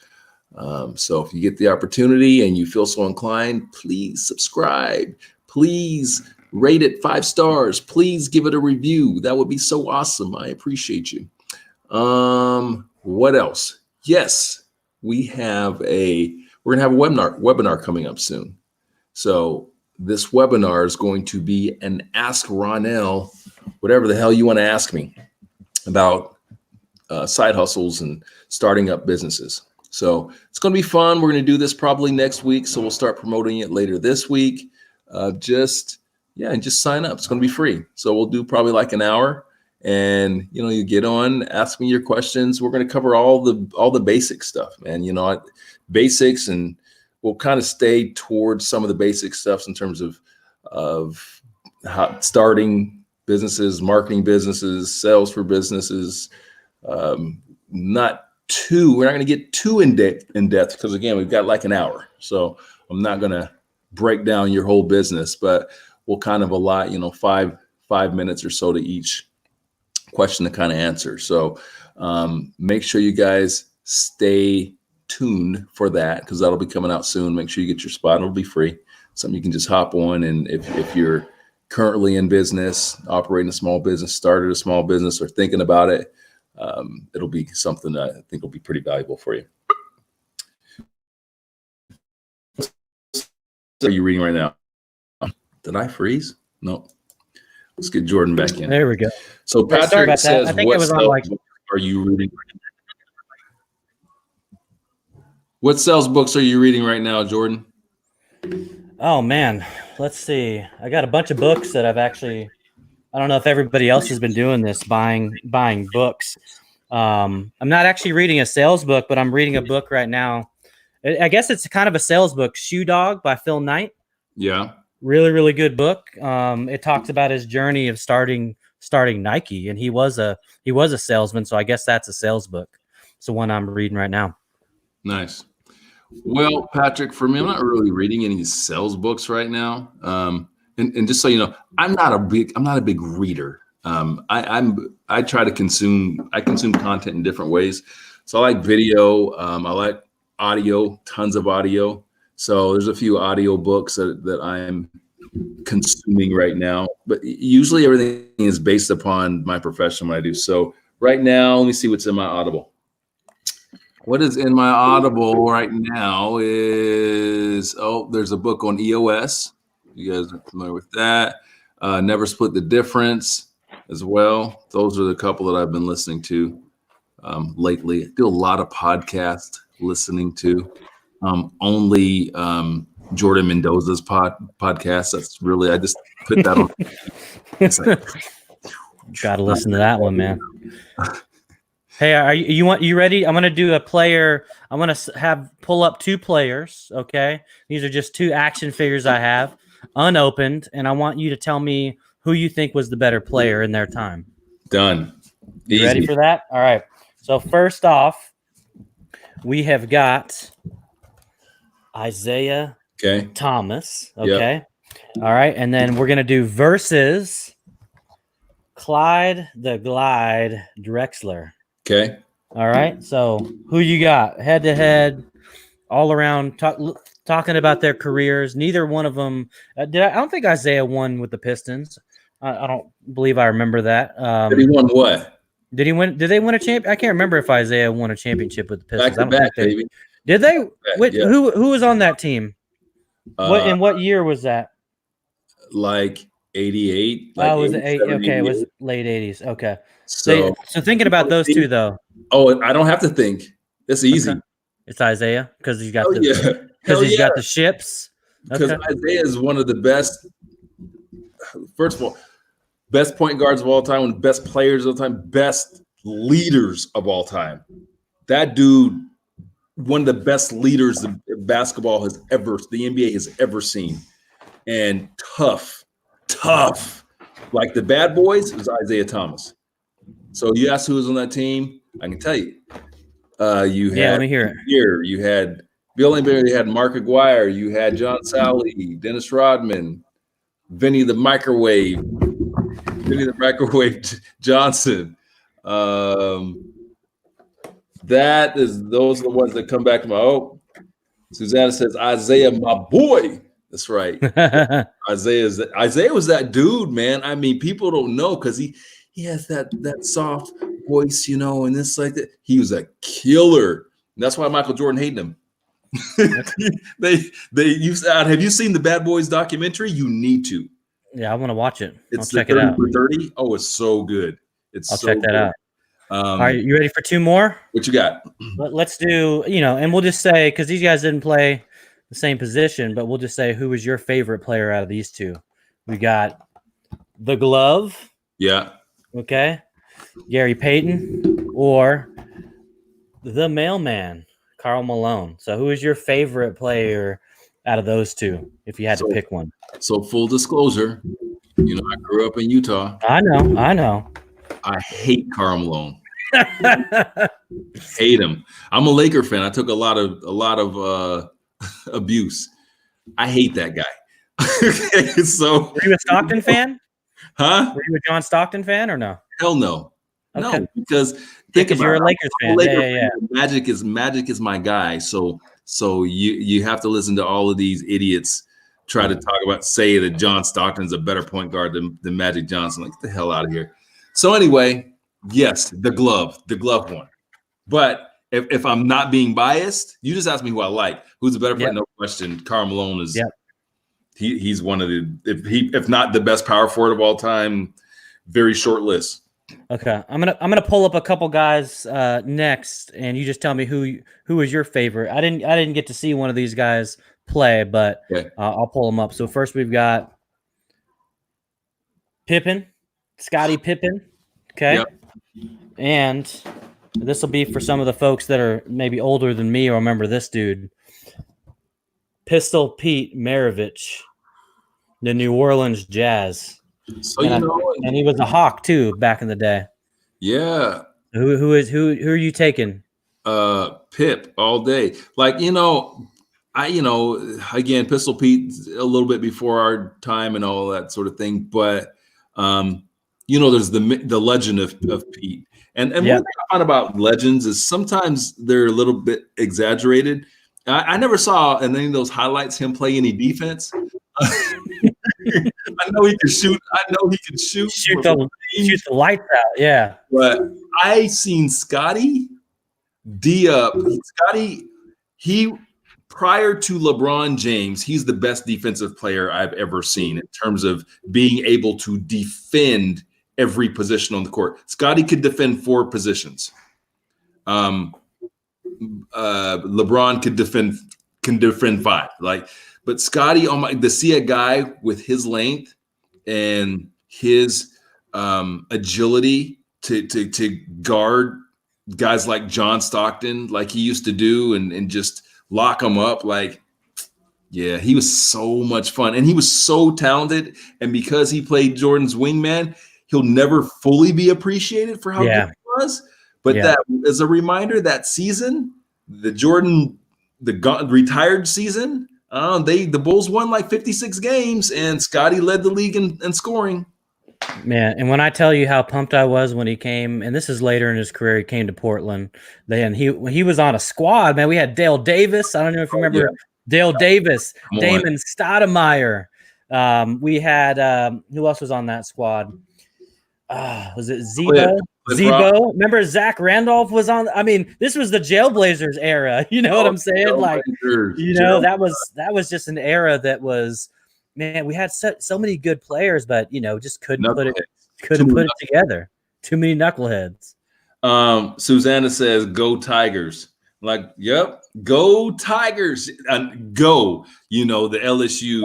So if you get the opportunity and you feel so inclined, please subscribe. Please rate it 5 stars. Please give it a review. That would be so awesome. I appreciate you. What else? Yes, we're gonna have a webinar coming up soon. So this webinar is going to be an Ask Ronell, whatever the hell you want to ask me about side hustles and starting up businesses. So it's going to be fun. We're going to do this probably next week. So we'll start promoting it later this week. Just sign up. It's going to be free. So we'll do probably like an hour and, you get on, ask me your questions. We're going to cover all the basic stuff, man, basics, and we'll kind of stay towards some of the basic stuff in terms of how starting businesses, marketing businesses, sales for businesses. We're not going to get too in depth because again, we've got like an hour. So I'm not going to break down your whole business, but we'll kind of allot, 5 minutes or so to each question to kind of answer. So make sure you guys stay tuned for that because that'll be coming out soon. Make sure you get your spot. It'll be free. Something you can just hop on. And if you're currently in business, operating a small business, started a small business, or thinking about it, it'll be something that I think will be pretty valuable for you. What are you reading right now? Did I freeze? No. Let's get Jordan back in. There we go. So Patrick says, I think it was on are you reading? What sales books are you reading right now, Jordan? Oh man, let's see. I got a bunch of books that I don't know if everybody else has been doing this, buying books. I'm not actually reading a sales book, but I'm reading a book right now. I guess it's kind of a sales book, Shoe Dog by Phil Knight. Yeah. Really, really good book. It talks about his journey of starting Nike, and he was a salesman, so I guess that's a sales book. It's the one I'm reading right now. Nice. Well, Patrick, for me, I'm not really reading any sales books right now. And just so you know, I'm not a big reader. I try to consume content in different ways. So I like video. I like audio, tons of audio. So there's a few audio books that I'm consuming right now, but usually everything is based upon my profession, what I do. So right now, let me see what's in my Audible. What is in my Audible right now is, there's a book on EOS. You guys are familiar with that. Never Split the Difference as well. Those are the couple that I've been listening to lately. I do a lot of podcast listening to. Only Jordan Mendoza's podcast. That's really, I just put that on. It's like, Got to listen to that one, man. Hey, are you ready? I'm gonna do a player. I'm gonna have pull up 2 players. Okay, these are just 2 action figures I have unopened, and I want you to tell me who you think was the better player in their time. Done. You ready for that? All right. So first off, we have got Isaiah Thomas. Okay. Yep. All right, and then we're gonna do versus Clyde the Glide Drexler. Okay. All right. So who you got head to head, all around, talking about their careers? Neither one of them I don't think Isaiah won with the Pistons. I don't believe I remember that. Did he won what? Did he win? Did they win a champ? I can't remember if Isaiah won a championship with the Pistons. Back to back, baby. Did they? Yeah. Who was on that team? What year was that? Like 88. Like was it 8? Okay, it was late 80s. Okay. So thinking about those 2 though. Oh, I don't have to think. It's easy. Okay. It's Isaiah because he's got got the ships. Because Isaiah is one of the best. First of all, best point guards of all time, one of the best players of all time, best leaders of all time. That dude, one of the best leaders the basketball the NBA has ever seen. And tough. Like the bad boys, it was Isaiah Thomas. So you asked who was on that team, I can tell you. You had let me hear it. You had Bill Laimbeer, you had Mark Aguirre, you had John Sally, Dennis Rodman, Vinny the Microwave Johnson. Those are the ones that come back to my Susanna says Isaiah, my boy. That's right. Isaiah was that dude, man. I mean, people don't know because he has that soft voice, and this like that. He was a killer. And that's why Michael Jordan hated him. Have you seen the Bad Boys documentary? You need to. Yeah, I want to watch it. I'll check it out. 30. Oh, it's so good. I'll check that out. All right, you ready for 2 more? What you got? Let's do, and we'll just say, because these guys didn't play the same position, but we'll just say who was your favorite player out of these 2. We got the Glove. Yeah. Okay. Gary Payton or the Mailman, Karl Malone. So who is your favorite player out of those 2 if you had to pick one? So full disclosure, I grew up in Utah. I know. I hate Karl Malone. Hate him. I'm a Laker fan. I took a lot of abuse. I hate that guy. So were you a Stockton fan? Huh? Were you a John Stockton fan or no? Hell no. Okay. No, because you're a Lakers fan. Yeah. Magic is my guy. So you have to listen to all of these idiots try to say that John Stockton's a better point guard than Magic Johnson. Like, get the hell out of here. So anyway, yes, the glove one. But if I'm not being biased, you just asked me who I like. Who's a better player? No question. Karl Malone is. Yep. He's one of the if not the best power forward of all time. Very short list. Okay, I'm gonna pull up a couple guys next, and you just tell me who is your favorite. I didn't get to see one of these guys play, but I'll pull them up. So first we've got Pippen, Scottie Pippen. Okay, and this will be for some of the folks that are maybe older than me or remember this dude, Pistol Pete Maravich, the New Orleans Jazz. So and he was a Hawk too back in the day. Yeah. Who are you taking? Pip all day. Like, again, Pistol Pete a little bit before our time and all that sort of thing. But there's the legend of Pete. And one thing I find about legends is sometimes they're a little bit exaggerated. I never saw in any of those highlights him play any defense. I know he can shoot. Shoot the lights out. Yeah. But I seen Scotty D-Up. He prior to LeBron James, he's the best defensive player I've ever seen in terms of being able to defend every position on the court. Scotty could defend 4 positions. LeBron can defend 5. But Scotty, to see a guy with his length and his agility to guard guys like John Stockton, like he used to do, and just lock them up. Like, yeah, he was so much fun, and he was so talented. And because he played Jordan's wingman, he'll never fully be appreciated for how good he was. But that, as a reminder, that season, the retired season, the Bulls won like 56 games, and Scottie led the league in scoring. Man, and when I tell you how pumped I was when he came, and this is later in his career, he came to Portland. Then when he was on a squad, man, we had Dale Davis. I don't know if you remember Dale Davis, Damon Stoudemire. We had who else was on that squad? Was it Zebo? Zebo. Remember Zach Randolph was on. I mean, this was the Jailblazers era. You know what I'm saying? Like, that was just an era that was. Man, we had so many good players, but just couldn't put it together. Too many knuckleheads. Susanna says, "Go Tigers!" Like, yep, go Tigers, go. The LSU.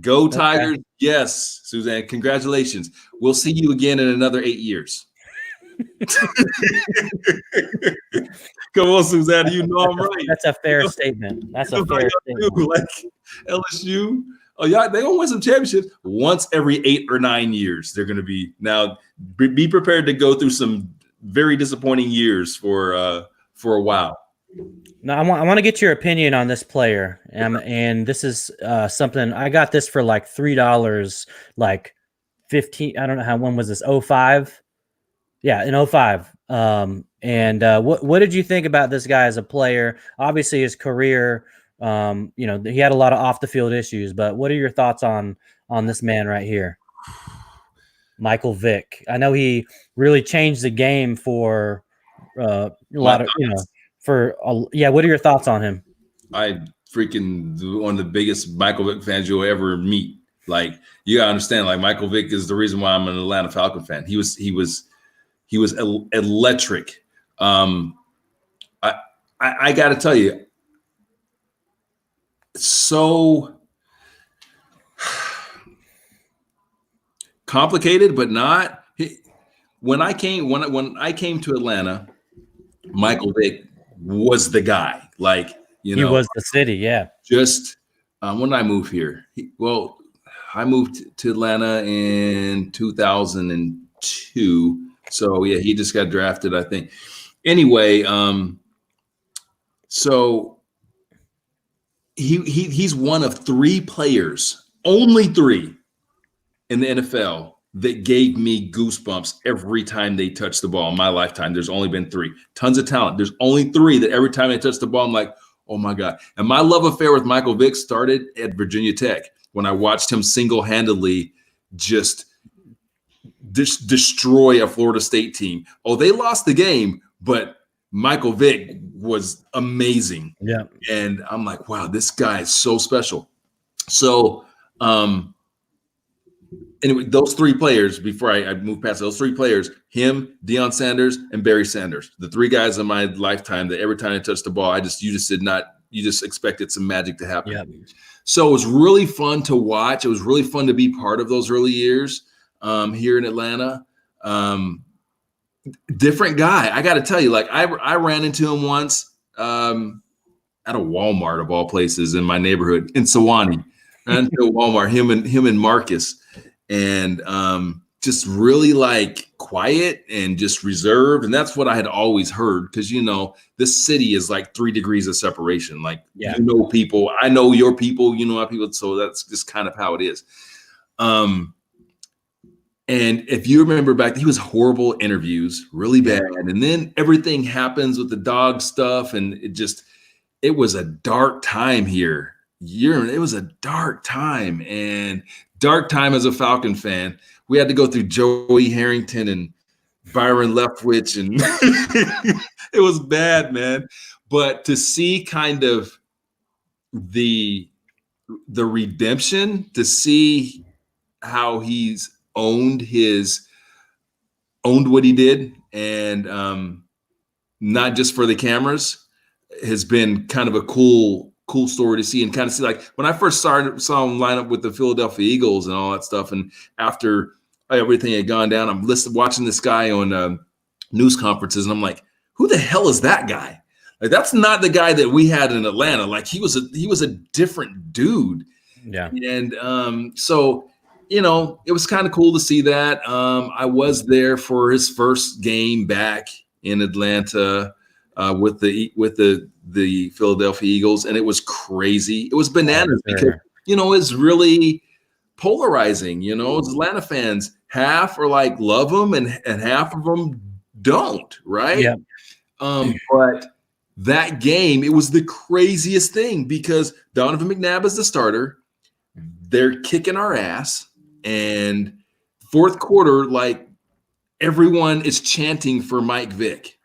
Go Tigers! Okay. Yes, Suzanne. Congratulations. We'll see you again in another 8 years. Come on, Susanna. You know I'm right. That's a fair statement. That's a fair statement. Like LSU. Oh, yeah, they're gonna win some championships once every 8 or 9 years. They're gonna be now. Be prepared to go through some very disappointing years for a while. Now, I want to get your opinion on this player, and this is something I got this for like $3, like 15. I don't know how. When was this? 05. Yeah, in 05. And what did you think about this guy as a player? Obviously, his career, he had a lot of off the field issues. But what are your thoughts on this man right here, Michael Vick? I know he really changed the game for a lot of what are your thoughts on him? I freaking one of the biggest Michael Vick fans you'll ever meet. Like, you gotta understand, like, Michael Vick is the reason why I'm an Atlanta Falcon fan. He was electric. I got to tell you, so complicated, but not. When I came to Atlanta, Michael Vick was the guy. Like, he was the city. Yeah. Just when I moved here, I moved to Atlanta in 2002. So yeah, he just got drafted, I think. Anyway, so he's one of 3 players, only 3 in the NFL that gave me goosebumps every time they touched the ball in my lifetime. There's only been 3. Tons of talent. There's only 3 that every time they touch the ball, I'm like, oh my God. And my love affair with Michael Vick started at Virginia Tech when I watched him single-handedly just destroy a Florida State team. Oh, they lost the game, but Michael Vick was amazing. Yeah. And I'm like, wow, this guy is so special. So anyway, those 3 players, before I move past those 3 players, him, Deion Sanders, and Barry Sanders, the 3 guys in my lifetime that every time I touched the ball, you just expected some magic to happen. Yep. So it was really fun to watch. It was really fun to be part of those early years here in Atlanta. Different guy. I got to tell you, like, I ran into him once at a Walmart of all places in my neighborhood in Sewanee. Ran into a Walmart, him and Marcus, and just really like quiet and just reserved. And that's what I had always heard, because this city is like 3 degrees of separation. Like, people, I know your people, you know my people. So that's just kind of how it is. And if you remember back, he was horrible interviews, really bad. And then everything happens with the dog stuff. And it was a dark time here. It was a dark time, and dark time as a Falcon fan. We had to go through Joey Harrington and Byron Leftwich, and it was bad, man. But to see kind of the redemption, to see how he's owned what he did, and not just for the cameras, has been kind of a cool story to see, and kind of see, like, when I first saw him line up with the Philadelphia Eagles and all that stuff, and after everything had gone down. I'm watching this guy on news conferences, and I'm like, who the hell is that guy? Like, that's not the guy that we had in Atlanta. Like, he was a different dude. Yeah. And so, it was kind of cool to see that. I was there for his first game back in Atlanta with the Philadelphia Eagles, and it was crazy. It was bananas because it's really polarizing. It's Atlanta fans, half are like love them, and half of them don't, right? Yeah. But that game, it was the craziest thing because Donovan McNabb is the starter. They're kicking our ass, and fourth quarter, like, everyone is chanting for Mike Vick.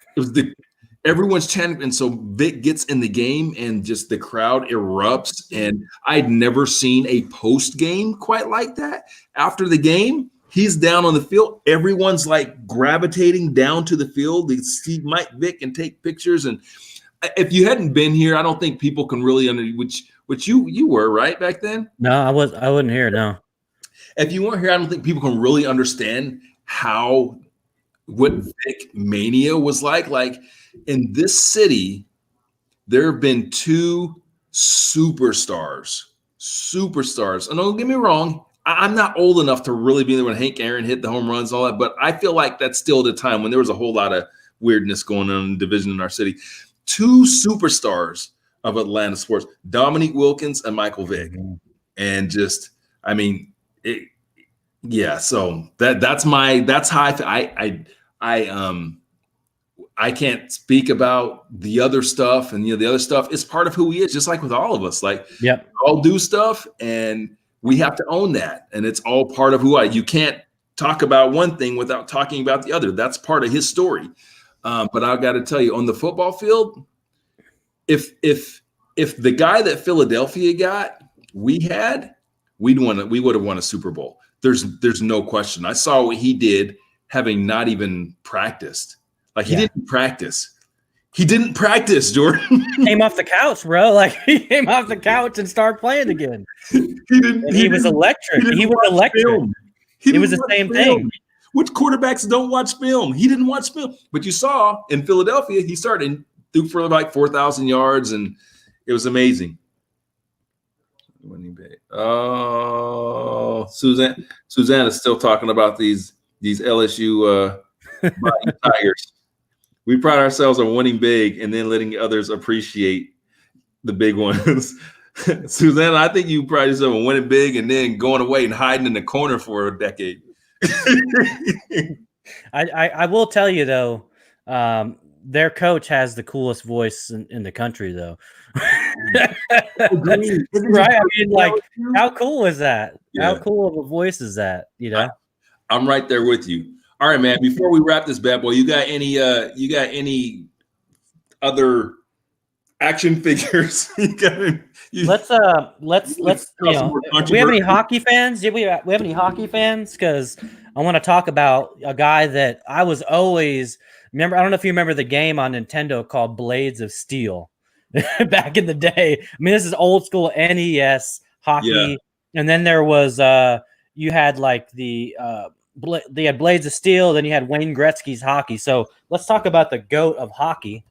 Everyone's chanting, and so Vick gets in the game, and just the crowd erupts. And I'd never seen a post game quite like that. After the game, he's down on the field. Everyone's like gravitating down to the field to see Mike Vick and take pictures. And if you hadn't been here, I don't think people can really which you were right back then. No, I wasn't here. No. If you weren't here, I don't think people can really understand what Vic mania was like. Like, in this city, there have been two superstars. And don't get me wrong, I'm not old enough to really be there when Hank Aaron hit the home runs and all that, but I feel like that's still the time when there was a whole lot of weirdness going on in division in our city. Two superstars of Atlanta sports, Dominique Wilkins and Michael Vick. Mm-hmm. And just, I mean, so that's how I can't speak about the other stuff, and the other stuff is part of who he is, just like with all of us. Like, yep, we all do stuff, and we have to own that, and it's all part of who you can't talk about one thing without talking about the other. That's part of his story. But I got to tell you, on the football field, if the guy that Philadelphia got, we would have won a Super Bowl. There's no question. I saw what he did, having not even practiced. Like, he didn't practice. He didn't practice, Jordan. Came off the couch, bro. Like, he came off the couch and started playing again. He was electric. He was electric. It was the same thing. Which quarterbacks don't watch film? He didn't watch film. But you saw in Philadelphia, he started, threw for like 4,000 yards, and it was amazing. Oh, Susanna's still talking about these LSU Tigers. We pride ourselves on winning big and then letting others appreciate the big ones. Susanna, I think you pride yourself on winning big and then going away and hiding in the corner for a decade. I will tell you, though, their coach has the coolest voice in the country, though. Right? I mean, like, how cool is that? Yeah. How cool of a voice is that? I'm right there with you. All right, man. Before we wrap this bad boy, you got any other action figures? Let's we have any hockey fans? We have any hockey fans? Because I want to talk about a guy that I was always remember. I don't know if you remember the game on Nintendo called Blades of Steel back in the day. I mean, this is old school NES hockey. Yeah. And then there was you had like they had Blades of Steel, then you had Wayne Gretzky's hockey. So let's talk about the GOAT of hockey,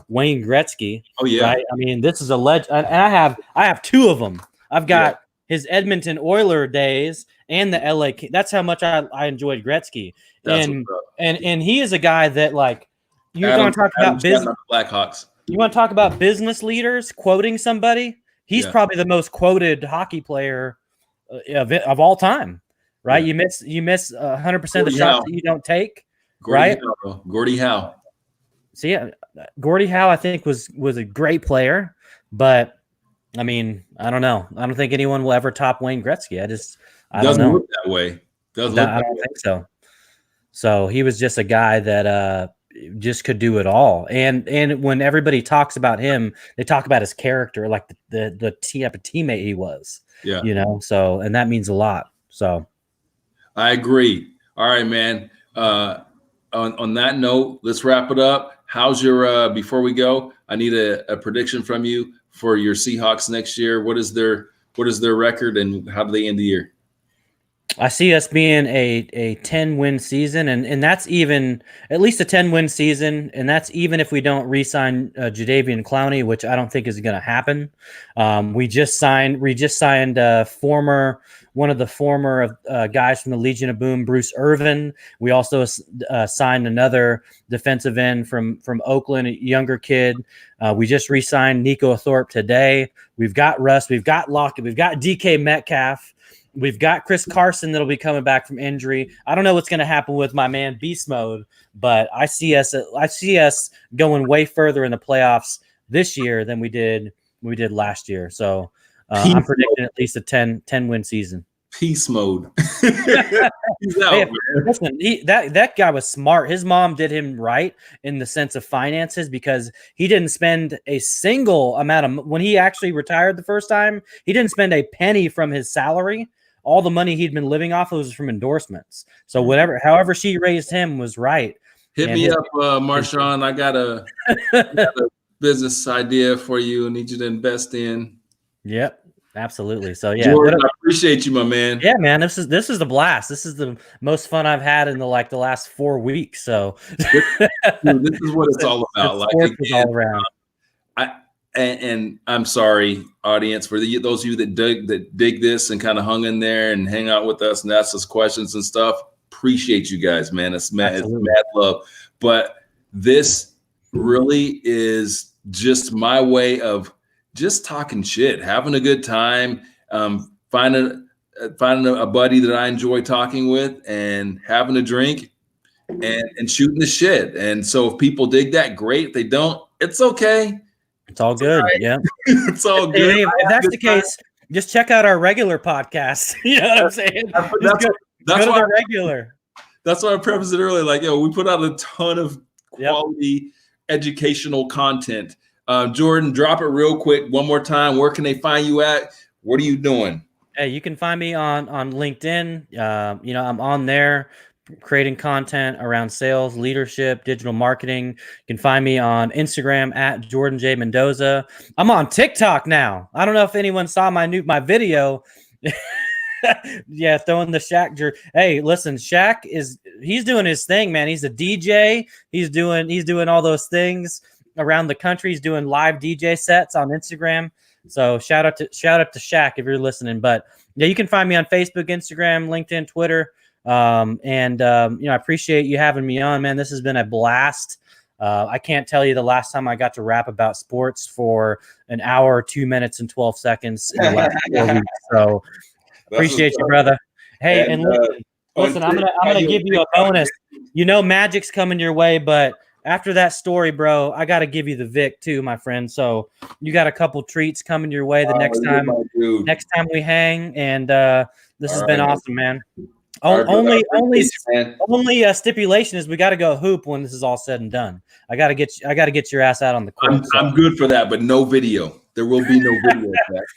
Wayne Gretzky. Oh yeah, right? I mean, this is a legend, and I have two of them. I've got his Edmonton Oiler days and the LA King. That's how much I enjoyed Gretzky. And he is a guy that, like, you're going to talk about business. Blackhawks. You want to talk about business leaders quoting somebody? He's probably the most quoted hockey player of all time. Right, you miss 100% of the shots that you don't take. Gordie Howe. So yeah, Gordie Howe, I think was a great player, but I mean, I don't know. I don't think anyone will ever top Wayne Gretzky. I don't know. Look that way. I don't think so. So he was just a guy that just could do it all. And when everybody talks about him, they talk about his character, like the type of teammate he was. Yeah, So, and that means a lot. So. I agree. All right, man. On that note, let's wrap it up. How's your before we go, I need a prediction from you for your Seahawks next year. What is their record and how do they end the year? I see us being a 10-win season, and that's even at least a 10-win season, and that's even if we don't re-sign Jadeveon Clowney, which I don't think is going to happen. We just signed one of the former guys from the Legion of Boom, Bruce Irvin. We also signed another defensive end from Oakland, a younger kid. We just re-signed Nico Thorpe today. We've got Russ, we've got Lockett, we've got DK Metcalf. We've got Chris Carson that'll be coming back from injury. I don't know what's going to happen with my man Beast Mode, but I see us going way further in the playoffs this year than we did last year. So I'm predicting at least a 10 win season. Peace mode. He's out, Hey, man. listen, that guy was smart. His mom did him right in the sense of finances because he didn't spend a single amount of when he actually retired the first time. He didn't spend a penny from his salary. All the money he'd been living off of was from endorsements. So however she raised him was right. Hit me up, Marshawn. I got a business idea for you. I need you to invest in. Yep, absolutely. So yeah, Jordan, I appreciate you, my man. Yeah, man, this is a blast. This is the most fun I've had in the last 4 weeks. So Dude, this is what it's all about. Like again, all around. And I'm sorry, audience, for those of you that dig this and kind of hung in there and hang out with us and ask us questions and stuff. Appreciate you guys, man. It's mad love. But this really is just my way of just talking shit, having a good time, finding a buddy that I enjoy talking with and having a drink and shooting the shit. And so if people dig that, great. If they don't, it's okay. It's all good. Right. Yeah. It's all good. Hey, if that's the case, just check out our regular podcast. You know what I'm saying? That's why regular. That's why I prefaced it earlier. Like, we put out a ton of quality educational content. Jordan, drop it real quick one more time. Where can they find you at? What are you doing? Hey, you can find me on LinkedIn. I'm on there creating content around sales, leadership, digital marketing. You can find me on Instagram at Jordan J. Mendoza. I'm on TikTok now. I don't know if anyone saw my video. Yeah, throwing the Shaq. Hey, listen, Shaq he's doing his thing, man. He's a DJ. He's doing all those things around the country. He's doing live DJ sets on Instagram. So shout out to Shaq if you're listening. But yeah, you can find me on Facebook, Instagram, LinkedIn, Twitter. I appreciate you having me on, man. This has been a blast. I can't tell you the last time I got to rap about sports for an hour, 2 minutes and 12 seconds in the last 4 weeks. So appreciate you, brother. Hey, and listen, I'm gonna give you a bonus. Magic's coming your way, but after that story, bro, I got to give you the Vic too, my friend. So you got a couple treats coming your way the next time we hang. And this has been awesome, man. Only stipulation is we got to go hoop when this is all said and done. I got to get your ass out on the court. I'm good for that, but no video. There will be no video.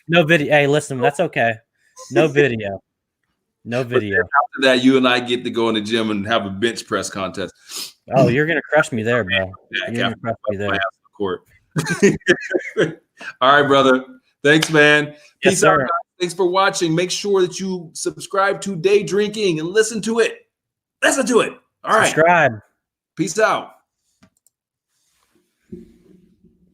No video. Hey, listen, that's okay. No video. No video. After that, you and I get to go in the gym and have a bench press contest. Oh, you're gonna crush me there, bro. You're gonna crush me there. Court. All right, brother. Thanks, man. Yes, Peace sir. out. Thanks for watching. Make sure that you subscribe to Day Drinking and listen to it. Listen to it. All right. Subscribe. Peace out.